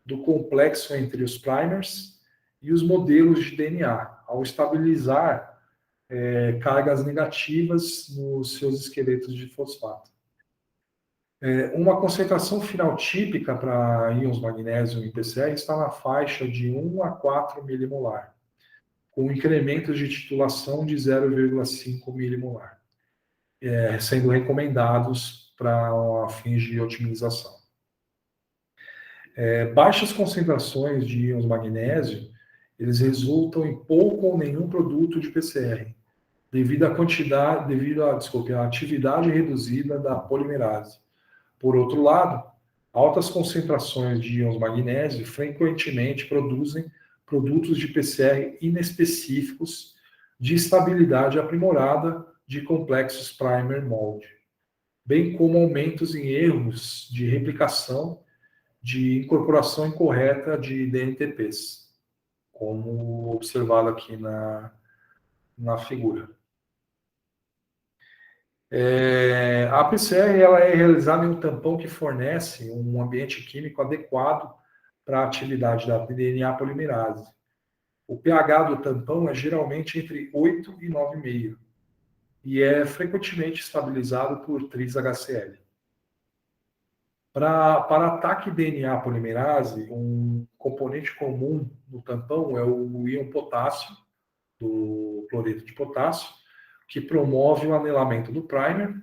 do complexo entre os primers e os modelos de DNA, ao estabilizar cargas negativas nos seus esqueletos de fosfato. Uma concentração final típica para íons magnésio em PCR está na faixa de 1 a 4 milimolar, com incrementos de titulação de 0,5 milimolar, sendo recomendados para fins de otimização. Baixas concentrações de íons magnésio, eles resultam em pouco ou nenhum produto de PCR, devido à atividade reduzida da polimerase. Por outro lado, altas concentrações de íons magnésio frequentemente produzem produtos de PCR inespecíficos de estabilidade aprimorada de complexos primer-mold, bem como aumentos em erros de replicação de incorporação incorreta de DNTPs, como observado aqui na figura. A PCR ela é realizada em um tampão que fornece um ambiente químico adequado para a atividade da DNA polimerase. O pH do tampão é geralmente entre 8 e 9,5 e é frequentemente estabilizado por tris-HCl. Para ataque DNA polimerase, um componente comum no tampão é o íon potássio, do cloreto de potássio, que promove o anelamento do primer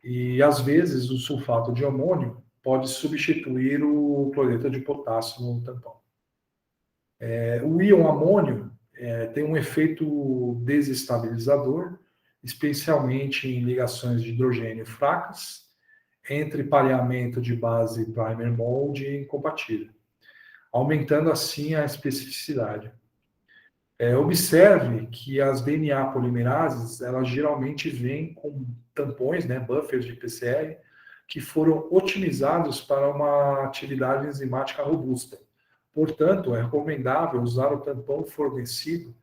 e, às vezes, o sulfato de amônio pode substituir o cloreto de potássio no tampão. O íon amônio tem um efeito desestabilizador, especialmente em ligações de hidrogênio fracas, entre pareamento de base primer-mold e incompatível, aumentando assim a especificidade. Observe que as DNA polimerases, elas geralmente vêm com tampões, buffers de PCR, que foram otimizados para uma atividade enzimática robusta. Portanto, é recomendável usar o tampão fornecido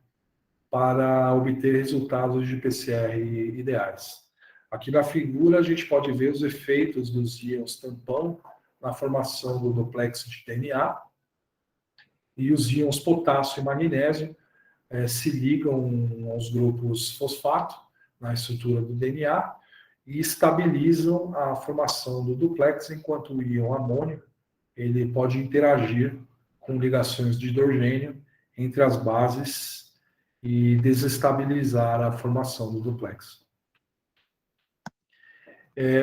para obter resultados de PCR ideais. Aqui na figura a gente pode ver os efeitos dos íons tampão na formação do duplex de DNA, e os íons potássio e magnésio se ligam aos grupos fosfato na estrutura do DNA e estabilizam a formação do duplex, enquanto o íon amônio ele pode interagir com ligações de hidrogênio entre as bases e desestabilizar a formação do duplex.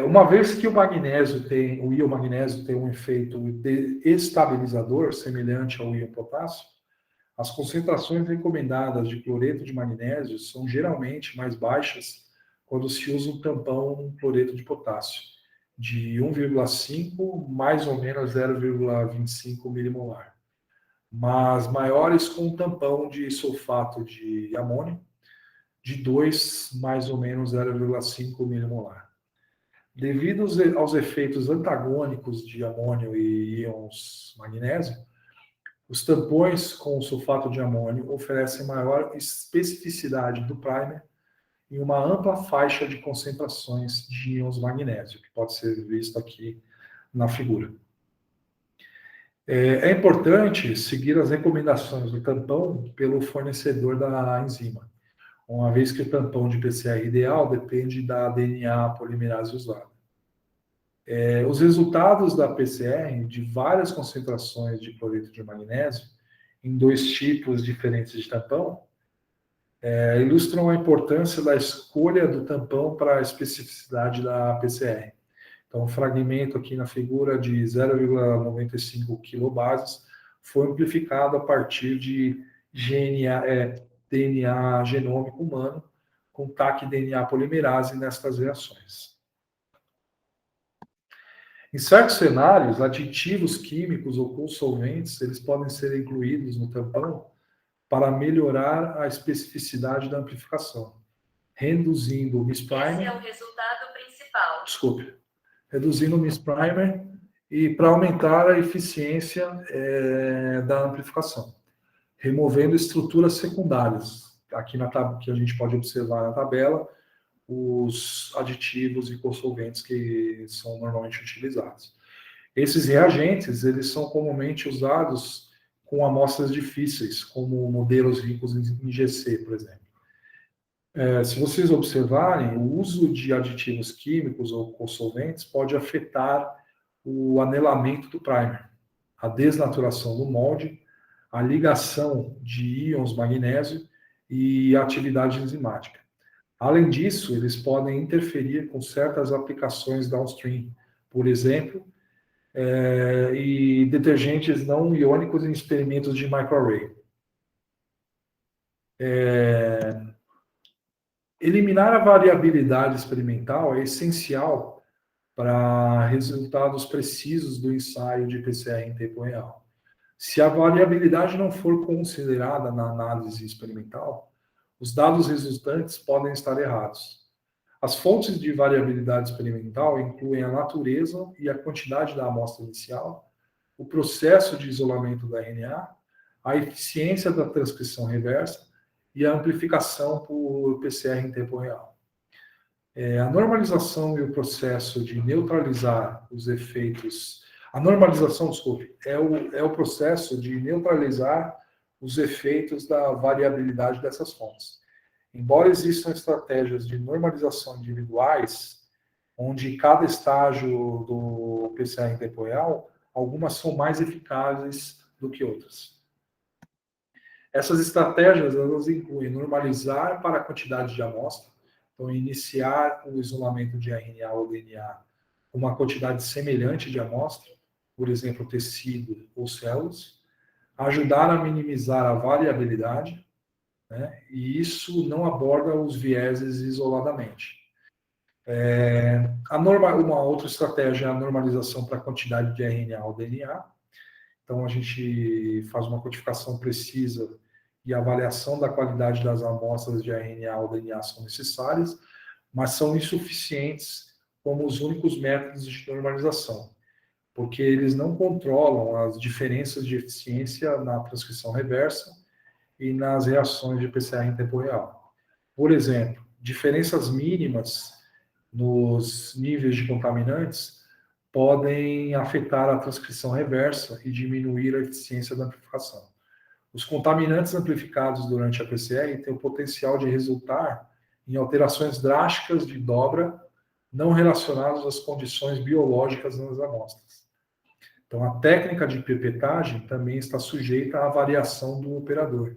Uma vez que o íon magnésio tem um efeito estabilizador semelhante ao íon potássio, as concentrações recomendadas de cloreto de magnésio são geralmente mais baixas quando se usa um tampão cloreto de potássio, de 1,5 mais ou menos 0,25 milimolar, mas maiores com um tampão de sulfato de amônio, de 2 mais ou menos 0,5 milimolar. Devido aos efeitos antagônicos de amônio e íons magnésio, os tampões com sulfato de amônio oferecem maior especificidade do primer em uma ampla faixa de concentrações de íons magnésio, que pode ser visto aqui na figura. É importante seguir as recomendações do tampão pelo fornecedor da enzima, uma vez que o tampão de PCR ideal depende da DNA polimerase usada. Os resultados da PCR de várias concentrações de cloreto de magnésio em 2 tipos diferentes de tampão ilustram a importância da escolha do tampão para a especificidade da PCR. Então, o fragmento aqui na figura de 0,95 kilobases foi amplificado a partir de DNA genômico humano com TAC DNA polimerase nestas reações. Em certos cenários, aditivos químicos ou solventes, eles podem ser incluídos no tampão para melhorar a especificidade da amplificação, reduzindo o misprimer. Esse é o resultado principal. Desculpe. Reduzindo o misprimer e para aumentar a eficiência da amplificação, removendo estruturas secundárias. Aqui na que a gente pode observar na tabela os aditivos e consolventes que são normalmente utilizados. Esses reagentes, eles são comumente usados com amostras difíceis, como modelos ricos em GC, por exemplo. Se vocês observarem, o uso de aditivos químicos ou consolventes pode afetar o anelamento do primer, a desnaturação do molde, a ligação de íons magnésio e a atividade enzimática. Além disso, eles podem interferir com certas aplicações downstream, por exemplo, e detergentes não iônicos em experimentos de microarray. Eliminar a variabilidade experimental é essencial para resultados precisos do ensaio de PCR em tempo real. Se a variabilidade não for considerada na análise experimental, os dados resultantes podem estar errados. As fontes de variabilidade experimental incluem a natureza e a quantidade da amostra inicial, o processo de isolamento da RNA, a eficiência da transcrição reversa e a amplificação por PCR em tempo real. A normalização e o processo de neutralizar os efeitos... A normalização, desculpe, é o processo de neutralizar os efeitos da variabilidade dessas fontes. Embora existam estratégias de normalização individuais, onde cada estágio do PCR em tempo real, algumas são mais eficazes do que outras. Essas estratégias, elas incluem normalizar para a quantidade de amostra, então iniciar o isolamento de RNA ou DNA com uma quantidade semelhante de amostra, por exemplo, tecido ou células, ajudar a minimizar a variabilidade, né? E isso não aborda os vieses isoladamente. Uma outra estratégia é a normalização para a quantidade de RNA ou DNA. Então, a gente faz uma codificação precisa e a avaliação da qualidade das amostras de RNA ou DNA são necessárias, mas são insuficientes como os únicos métodos de normalização, porque eles não controlam as diferenças de eficiência na transcrição reversa e nas reações de PCR em tempo real. Por exemplo, diferenças mínimas nos níveis de contaminantes podem afetar a transcrição reversa e diminuir a eficiência da amplificação. Os contaminantes amplificados durante a PCR têm o potencial de resultar em alterações drásticas de dobra não relacionadas às condições biológicas nas amostras. Então, a técnica de pipetagem também está sujeita à variação do operador.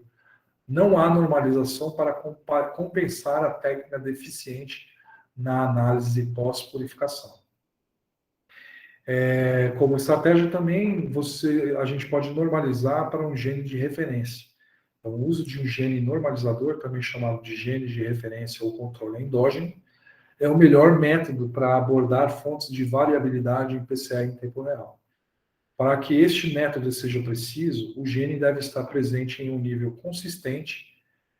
Não há normalização para compensar a técnica deficiente na análise pós-purificação. Como estratégia também, a gente pode normalizar para um gene de referência. Então, o uso de um gene normalizador, também chamado de gene de referência ou controle endógeno, é o melhor método para abordar fontes de variabilidade em PCR em tempo real. Para que este método seja preciso, o gene deve estar presente em um nível consistente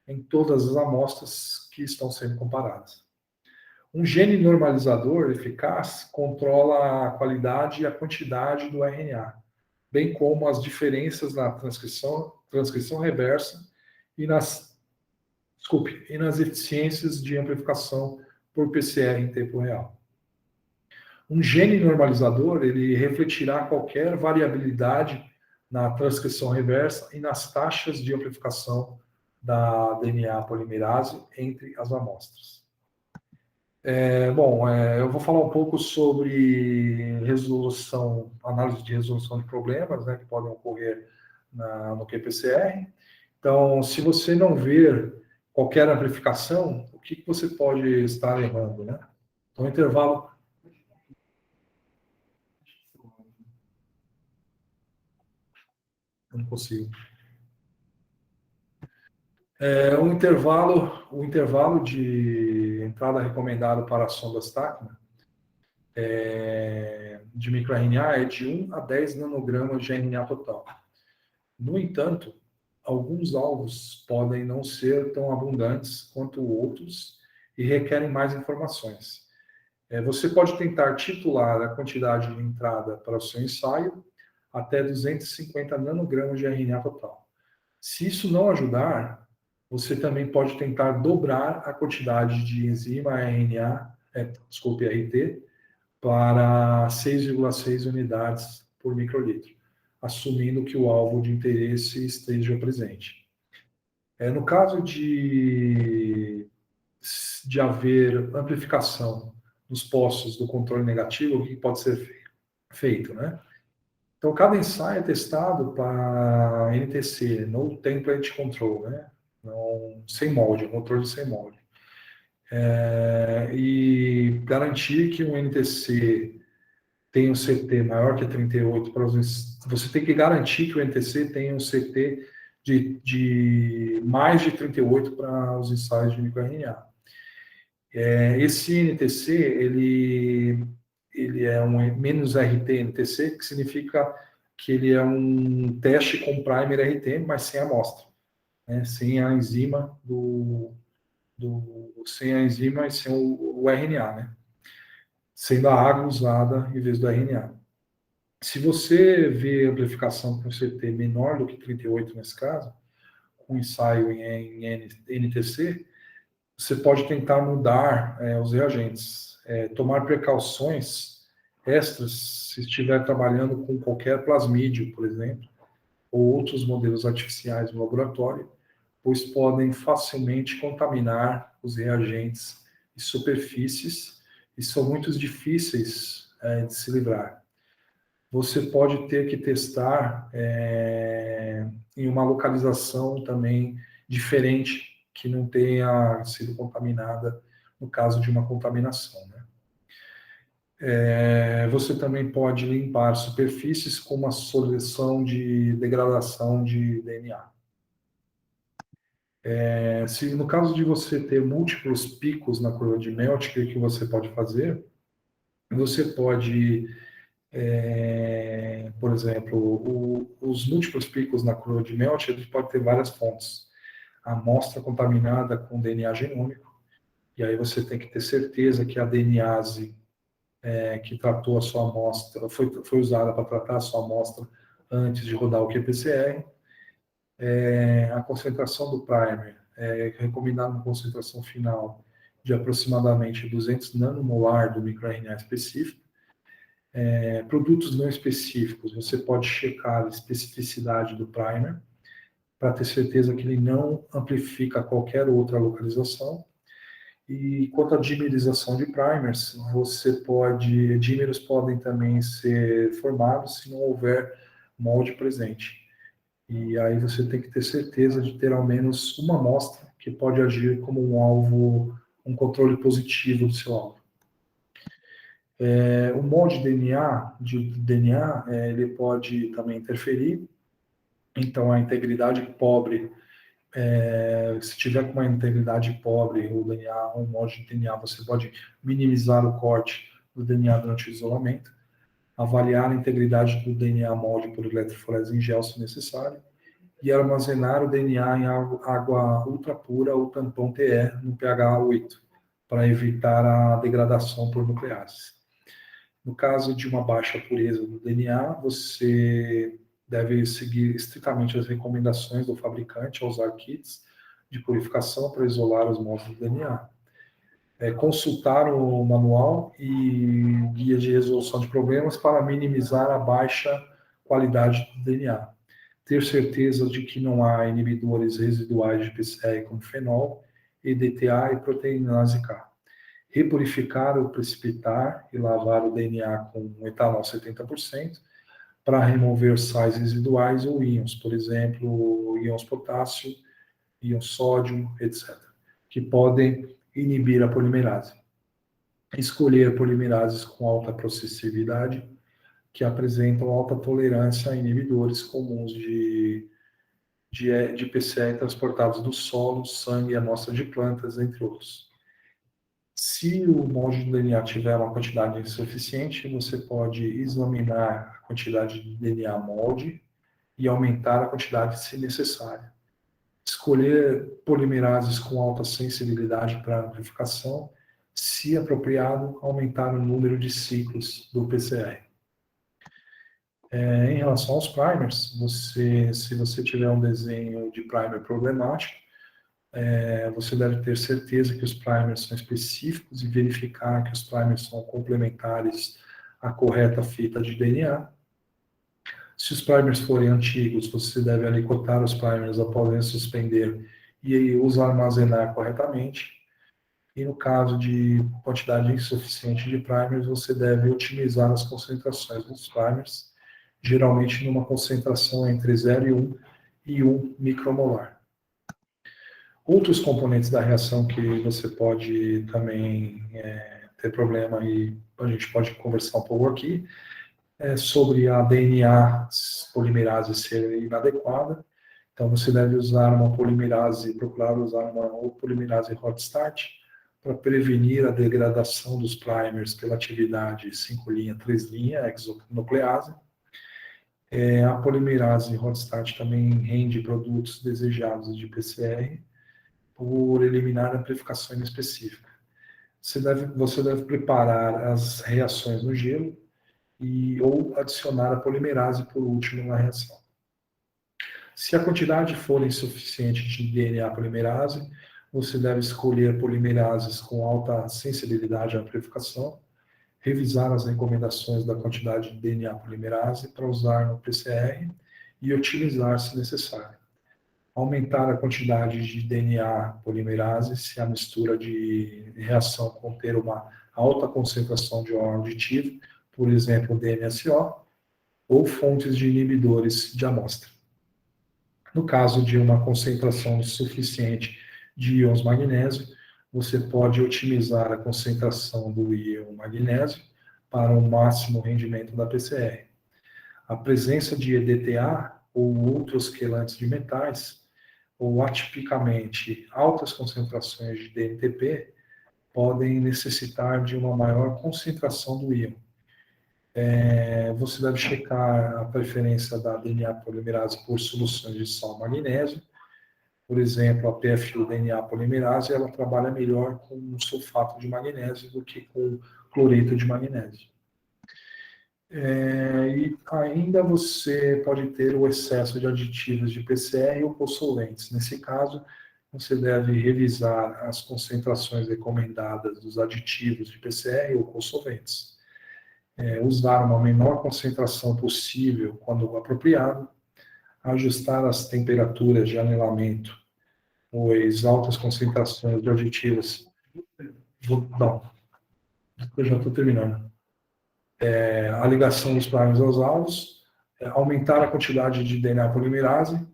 em todas as amostras que estão sendo comparadas. Um gene normalizador eficaz controla a qualidade e a quantidade do RNA, bem como as diferenças na transcrição reversa e nas eficiências de amplificação por PCR em tempo real. Um gene normalizador, ele refletirá qualquer variabilidade na transcrição reversa e nas taxas de amplificação da DNA polimerase entre as amostras. Eu vou falar um pouco sobre análise de resolução de problemas, né, que podem ocorrer no qPCR. Então, se você não ver qualquer amplificação, o que você pode estar errando, né? Então, intervalo... Não consigo. O intervalo de entrada recomendado para sondas TACMA de microRNA é de 1 a 10 nanogramas de RNA total. No entanto, alguns alvos podem não ser tão abundantes quanto outros e requerem mais informações. Você pode tentar titular a quantidade de entrada para o seu ensaio até 250 nanogramas de RNA total. Se isso não ajudar, você também pode tentar dobrar a quantidade de enzima RT, para 6,6 unidades por microlitro, assumindo que o alvo de interesse esteja presente. No caso de haver amplificação nos postos do controle negativo, o que pode ser feito, né? Então, cada ensaio é testado para NTC, No Template Control, né? Não, sem molde, controle sem molde. E garantir que um NTC tenha um CT maior que 38 para os... Você tem que garantir que o NTC tenha um CT de mais de 38 para os ensaios de microRNA. Esse NTC, ele é um menos RT-NTC, que significa que ele é um teste com primer RT, mas sem amostra, né? Sem a enzima sem a enzima e sem o RNA, né? Sendo a água usada em vez do RNA. Se você vê amplificação com CT menor do que 38 nesse caso, com ensaio em NTC, você pode tentar mudar os reagentes, tomar precauções extras se estiver trabalhando com qualquer plasmídio, por exemplo, ou outros modelos artificiais no laboratório, pois podem facilmente contaminar os reagentes e superfícies e são muito difíceis de se livrar. Você pode ter que testar em uma localização também diferente, que não tenha sido contaminada no caso de uma contaminação, né? Você também pode limpar superfícies com uma solução de degradação de DNA. Se no caso de você ter múltiplos picos na curva de Melt, o que você pode fazer? Você pode, por exemplo, os múltiplos picos na curva de Melt, ele pode ter várias fontes. A amostra contaminada com DNA genômico, e aí você tem que ter certeza que a DNase que tratou a sua amostra, foi usada para tratar a sua amostra antes de rodar o qPCR. A concentração do primer é recomendada uma concentração final de aproximadamente 200 nanomolar do microRNA específico. Produtos não específicos, você pode checar a especificidade do primer para ter certeza que ele não amplifica qualquer outra localização. E quanto à dimerização de primers, dímeros podem também ser formados se não houver molde presente. E aí você tem que ter certeza de ter ao menos uma amostra que pode agir como um alvo, um controle positivo do seu alvo. O molde de DNA, ele pode também interferir. Então, a integridade pobre, se tiver com uma integridade pobre, o DNA, um molde de DNA, você pode minimizar o corte do DNA durante o isolamento, avaliar a integridade do DNA molde por eletroforese em gel, se necessário, e armazenar o DNA em água ultra pura ou tampão TE no pH 8, para evitar a degradação por nucleases. No caso de uma baixa pureza do DNA, você deve seguir estritamente as recomendações do fabricante ao usar kits de purificação para isolar os módulos do DNA. Consultar o manual e guia de resolução de problemas para minimizar a baixa qualidade do DNA. Ter certeza de que não há inibidores residuais de PCR como fenol, EDTA e proteinase K. Repurificar ou precipitar e lavar o DNA com etanol 70% para remover sais residuais ou íons, por exemplo, íons potássio, íons sódio, etc., que podem inibir a polimerase. Escolher polimerases com alta processividade, que apresentam alta tolerância a inibidores comuns de PCR transportados do solo, sangue e amostra de plantas, entre outros. Se o molde do DNA tiver uma quantidade insuficiente, você pode examinar a quantidade de DNA molde e aumentar a quantidade se necessário. Escolher polimerases com alta sensibilidade para amplificação, se apropriado, aumentar o número de ciclos do PCR. Em relação aos primers, se você tiver um desenho de primer problemático, você deve ter certeza que os primers são específicos e verificar que os primers são complementares à correta fita de DNA. Se os primers forem antigos, você deve alicotar os primers após suspender e os armazenar corretamente. E no caso de quantidade insuficiente de primers, você deve otimizar as concentrações dos primers, geralmente numa concentração entre 0,1 e 1 micromolar. Outros componentes da reação que você pode também ter problema, e a gente pode conversar um pouco aqui, sobre a DNA polimerase ser inadequada. Então, você deve usar uma polimerase, procurar usar uma polimerase hot start para prevenir a degradação dos primers pela atividade 5', 3', exonuclease. A polimerase hot start também rende produtos desejados de PCR por eliminar a amplificação inespecífica. Você deve preparar as reações no gelo ou adicionar a polimerase por último na reação. Se a quantidade for insuficiente de DNA polimerase, você deve escolher polimerases com alta sensibilidade à amplificação, revisar as recomendações da quantidade de DNA polimerase para usar no PCR e utilizar se necessário. Aumentar a quantidade de DNA polimerase se a mistura de reação conter uma alta concentração de óleo aditivo, por exemplo, DMSO, ou fontes de inibidores de amostra. No caso de uma concentração suficiente de íons magnésio, você pode otimizar a concentração do íon magnésio para o máximo rendimento da PCR. A presença de EDTA ou outros quelantes de metais, ou atipicamente altas concentrações de DNTP, podem necessitar de uma maior concentração do íon. Você deve checar a preferência da DNA polimerase por soluções de sal magnésio. Por exemplo, a PFU-DNA polimerase, ela trabalha melhor com sulfato de magnésio do que com cloreto de magnésio. E ainda você pode ter o excesso de aditivos de PCR ou possolventes. Nesse caso, você deve revisar as concentrações recomendadas dos aditivos de PCR ou possolventes. Usar uma menor concentração possível quando apropriado, ajustar as temperaturas de anelamento, pois altas concentrações de aditivos... Não, eu já estou terminando. A ligação dos primers aos alvos, aumentar a quantidade de DNA polimerase,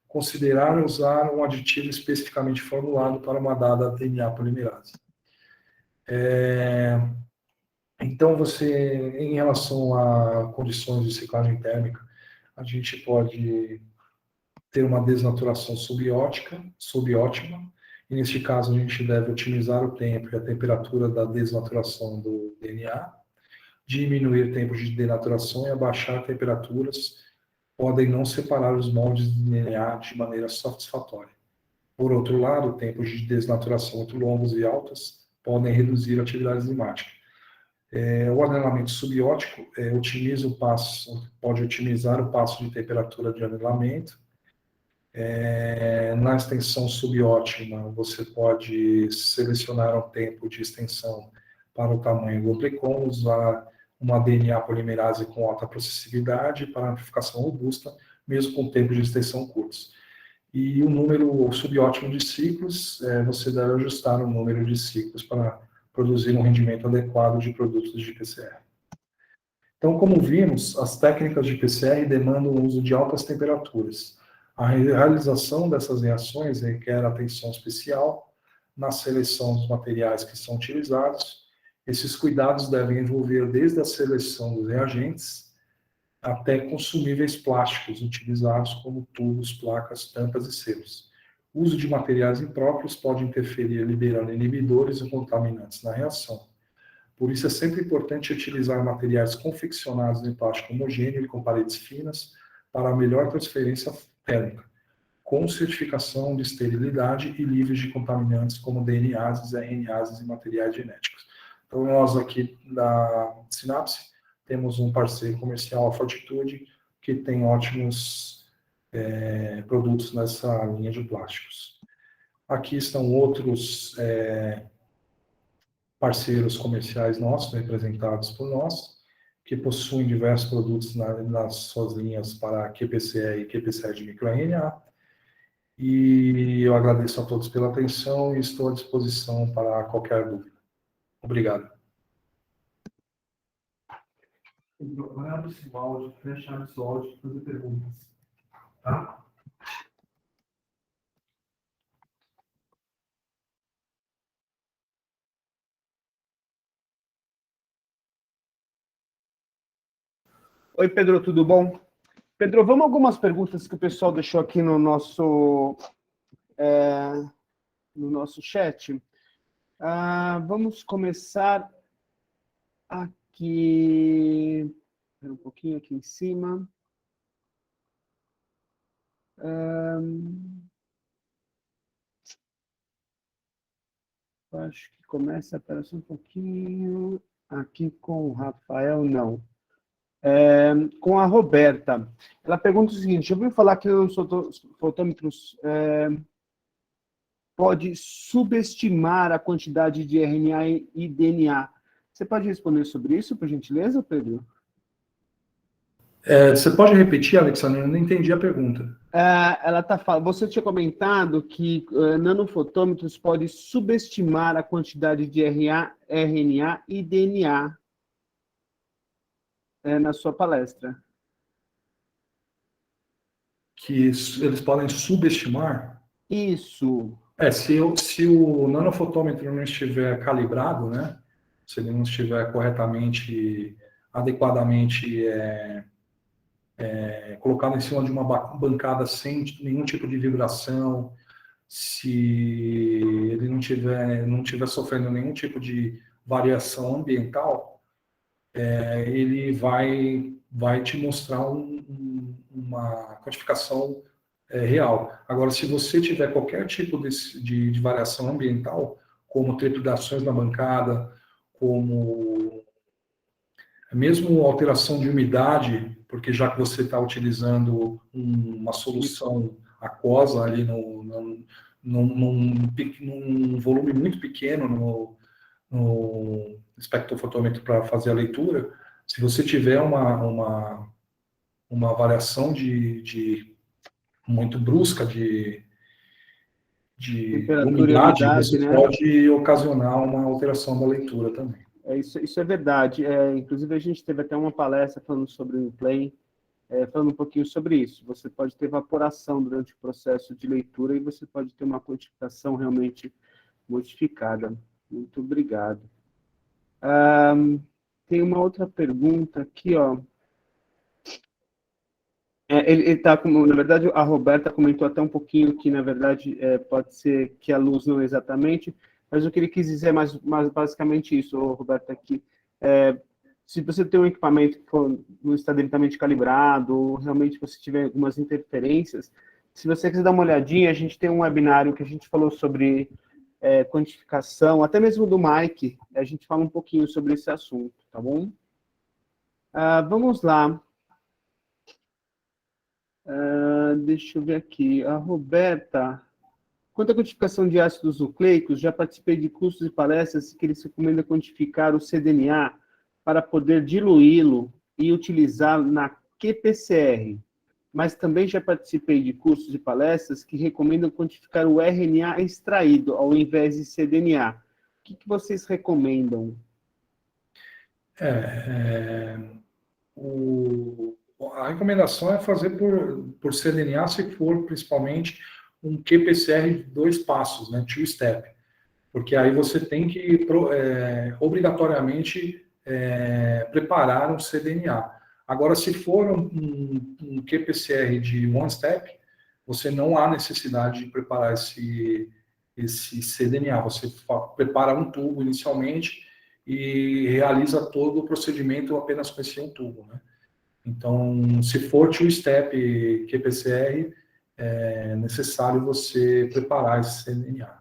considerar usar um aditivo especificamente formulado para uma dada DNA polimerase. Então, em relação a condições de ciclagem térmica, a gente pode ter uma desnaturação subótima, e neste caso a gente deve otimizar o tempo e a temperatura da desnaturação do DNA, diminuir tempos de denaturação e abaixar temperaturas podem não separar os moldes de DNA de maneira satisfatória. Por outro lado, tempos de desnaturação muito longos e altos podem reduzir a atividade enzimática. O anelamento subótico pode otimizar o passo de temperatura de anelamento. Na extensão subótima, você pode selecionar um tempo de extensão para o tamanho do glicon, usar uma DNA polimerase com alta processibilidade para amplificação robusta, mesmo com tempos de extensão curtos. E o número subótimo de ciclos, você deve ajustar o número de ciclos para produzir um rendimento adequado de produtos de PCR. Então, como vimos, as técnicas de PCR demandam o uso de altas temperaturas. A realização dessas reações requer atenção especial na seleção dos materiais que são utilizados. Esses cuidados devem envolver desde a seleção dos reagentes até consumíveis plásticos utilizados como tubos, placas, tampas e selos. O uso de materiais impróprios pode interferir liberando inibidores e contaminantes na reação. Por isso, é sempre importante utilizar materiais confeccionados em plástico homogêneo e com paredes finas para a melhor transferência térmica, com certificação de esterilidade e livres de contaminantes como DNAs, RNAs e materiais genéticos. Então, nós aqui da Synapse temos um parceiro comercial, a Fortitude, que tem ótimos produtos nessa linha de plásticos. Aqui estão outros parceiros comerciais nossos, representados por nós, que possuem diversos produtos nas suas linhas para QPCR e QPCR de microRNA. E eu agradeço a todos pela atenção e estou à disposição para qualquer dúvida. Obrigado. Vai abrir o áudio, fechar o áudio e fazer perguntas. Tá? Oi, Pedro, tudo bom? Pedro, vamos a algumas perguntas que o pessoal deixou aqui no nosso chat. Vamos começar aqui, um pouquinho aqui em cima. Acho que começa a aparecer um pouquinho aqui com o Rafael, não. Com a Roberta. Ela pergunta o seguinte: eu ouvi falar que os fotômetros pode subestimar a quantidade de RNA e DNA. Você pode responder sobre isso, por gentileza, Pedro? Você pode repetir, Alexandre? Eu não entendi a pergunta. Ela tá falando. Você tinha comentado que nanofotômetros podem subestimar a quantidade de RNA e DNA na sua palestra. Que eles podem subestimar? Isso. Se o nanofotômetro não estiver calibrado, né? Se ele não estiver corretamente, adequadamente colocado em cima de uma bancada sem nenhum tipo de vibração, se ele não tiver sofrendo nenhum tipo de variação ambiental, ele vai te mostrar uma quantificação real. Agora, se você tiver qualquer tipo de variação ambiental, como trepidações na bancada, como mesmo alteração de umidade, porque já que você está utilizando uma solução aquosa ali num volume muito pequeno no espectrofotômetro para fazer a leitura, se você tiver uma variação muito brusca de umidade, você pode ocasionar uma alteração da leitura também. Isso é verdade. Inclusive, a gente teve até uma palestra falando sobre o Implane, falando um pouquinho sobre isso. Você pode ter evaporação durante o processo de leitura e você pode ter uma quantificação realmente modificada. Muito obrigado. Tem uma outra pergunta aqui, ó. Na verdade, a Roberta comentou até um pouquinho que, na verdade, pode ser que a luz não exatamente, mas o que ele quis dizer é mais basicamente isso, Roberta, que se você tem um equipamento que não está devidamente calibrado, ou realmente você tiver algumas interferências, se você quiser dar uma olhadinha, a gente tem um webinário que a gente falou sobre quantificação, até mesmo do Mike, a gente fala um pouquinho sobre esse assunto, tá bom? Vamos lá. Deixa eu ver aqui. A Roberta. Quanto à quantificação de ácidos nucleicos, já participei de cursos e palestras que eles recomendam quantificar o cDNA para poder diluí-lo e utilizar na qPCR. Mas também já participei de cursos e palestras que recomendam quantificar o RNA extraído ao invés de cDNA. O que vocês recomendam? A recomendação é fazer por cDNA se for principalmente um qPCR de 2 passos, né, two-step, porque aí você tem que obrigatoriamente preparar um cDNA. Agora, se for um qPCR de one-step, você não há necessidade de preparar esse cDNA. Você prepara um tubo inicialmente e realiza todo o procedimento apenas com esse um tubo, né? Então, se for two-step qPCR, é necessário você preparar esse cDNA.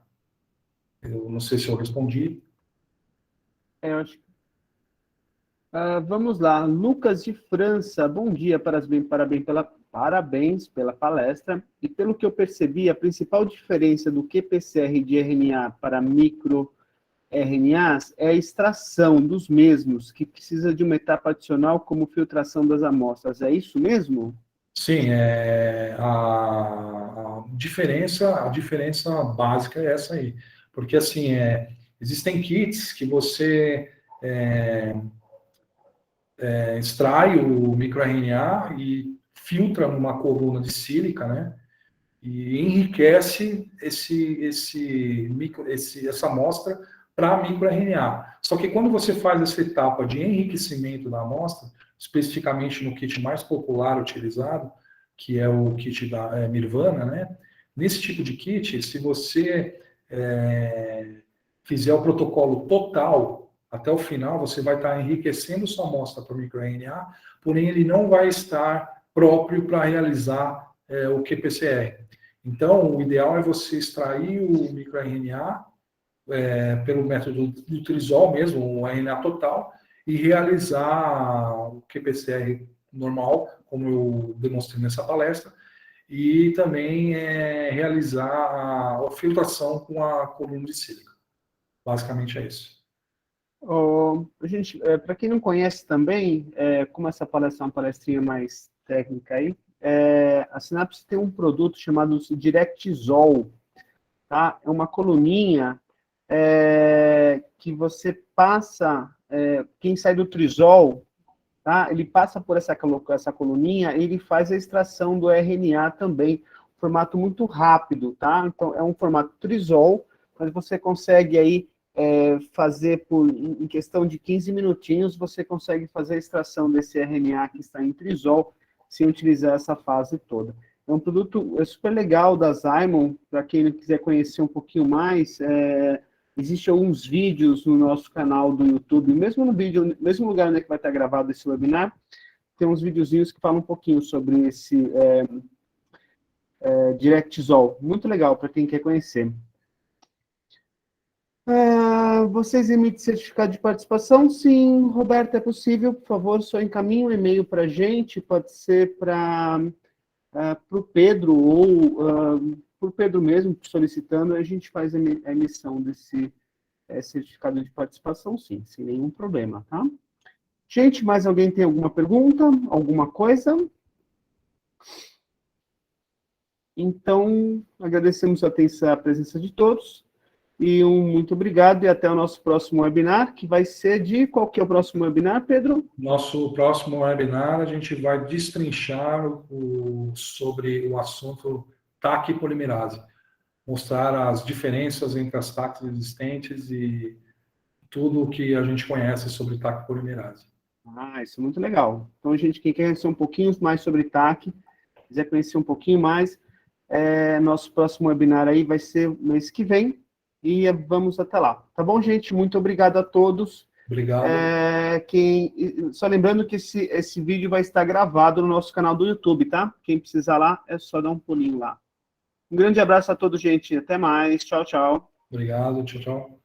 Eu não sei se eu respondi. Eu acho. Vamos lá, Lucas de França, bom dia, parabéns pela palestra. E pelo que eu percebi, a principal diferença do qPCR de RNA para microRNAs é a extração dos mesmos, que precisa de uma etapa adicional como filtração das amostras. É isso mesmo? Sim, a diferença básica é essa aí. Porque, assim, existem kits que você extrai o microRNA e filtra numa coluna de sílica, né? E enriquece essa amostra para microRNA. Só que quando você faz essa etapa de enriquecimento da amostra, especificamente no kit mais popular utilizado, que é o kit da Mirvana, né? Nesse tipo de kit, se você fizer o protocolo total até o final, você vai estar enriquecendo sua amostra para o microRNA, porém ele não vai estar próprio para realizar o qPCR. Então, o ideal é você extrair o microRNA pelo método do trisol mesmo, o RNA total, e realizar o qPCR normal, como eu demonstrei nessa palestra, e também realizar a filtração com a coluna de sílica. Basicamente é isso. Gente, para quem não conhece também, como essa palestra é uma palestrinha mais técnica aí, a Synapse tem um produto chamado DirectZol, tá? É uma coluninha que você passa, quem sai do trisol, tá? Ele passa por essa coluninha e ele faz a extração do RNA também, formato muito rápido, tá? Então, é um formato trisol, mas você consegue aí fazer em questão de 15 minutinhos, você consegue fazer a extração desse RNA que está em trisol, sem utilizar essa fase toda. É um produto super legal da Zymon, para quem quiser conhecer um pouquinho mais, existem alguns vídeos no nosso canal do YouTube, mesmo lugar onde que vai estar gravado esse webinar, tem uns videozinhos que falam um pouquinho sobre esse DirectZol. Muito legal para quem quer conhecer. Vocês emitem certificado de participação? Sim, Roberto, é possível. Por favor, só encaminhe um e-mail para a gente, pode ser para o Pedro, ou para o Pedro mesmo, solicitando, a gente faz a emissão desse certificado de participação, sim, sem nenhum problema, tá? Gente, mais alguém tem alguma pergunta? Alguma coisa? Então, agradecemos a presença de todos. E muito obrigado e até o nosso próximo webinar, que vai ser de... Qual que é o próximo webinar, Pedro? Nosso próximo webinar, a gente vai destrinchar sobre o assunto TAC polimerase. Mostrar as diferenças entre as TACs existentes e tudo o que a gente conhece sobre TAC polimerase. Isso é muito legal. Então, gente, quem quer conhecer um pouquinho mais sobre TAC, quiser conhecer um pouquinho mais, nosso próximo webinar aí vai ser mês que vem, e vamos até lá. Tá bom, gente? Muito obrigado a todos. Obrigado. Só lembrando que esse vídeo vai estar gravado no nosso canal do YouTube, tá? Quem precisar lá, é só dar um pulinho lá. Um grande abraço a todos, gente. Até mais. Tchau, tchau. Obrigado. Tchau, tchau.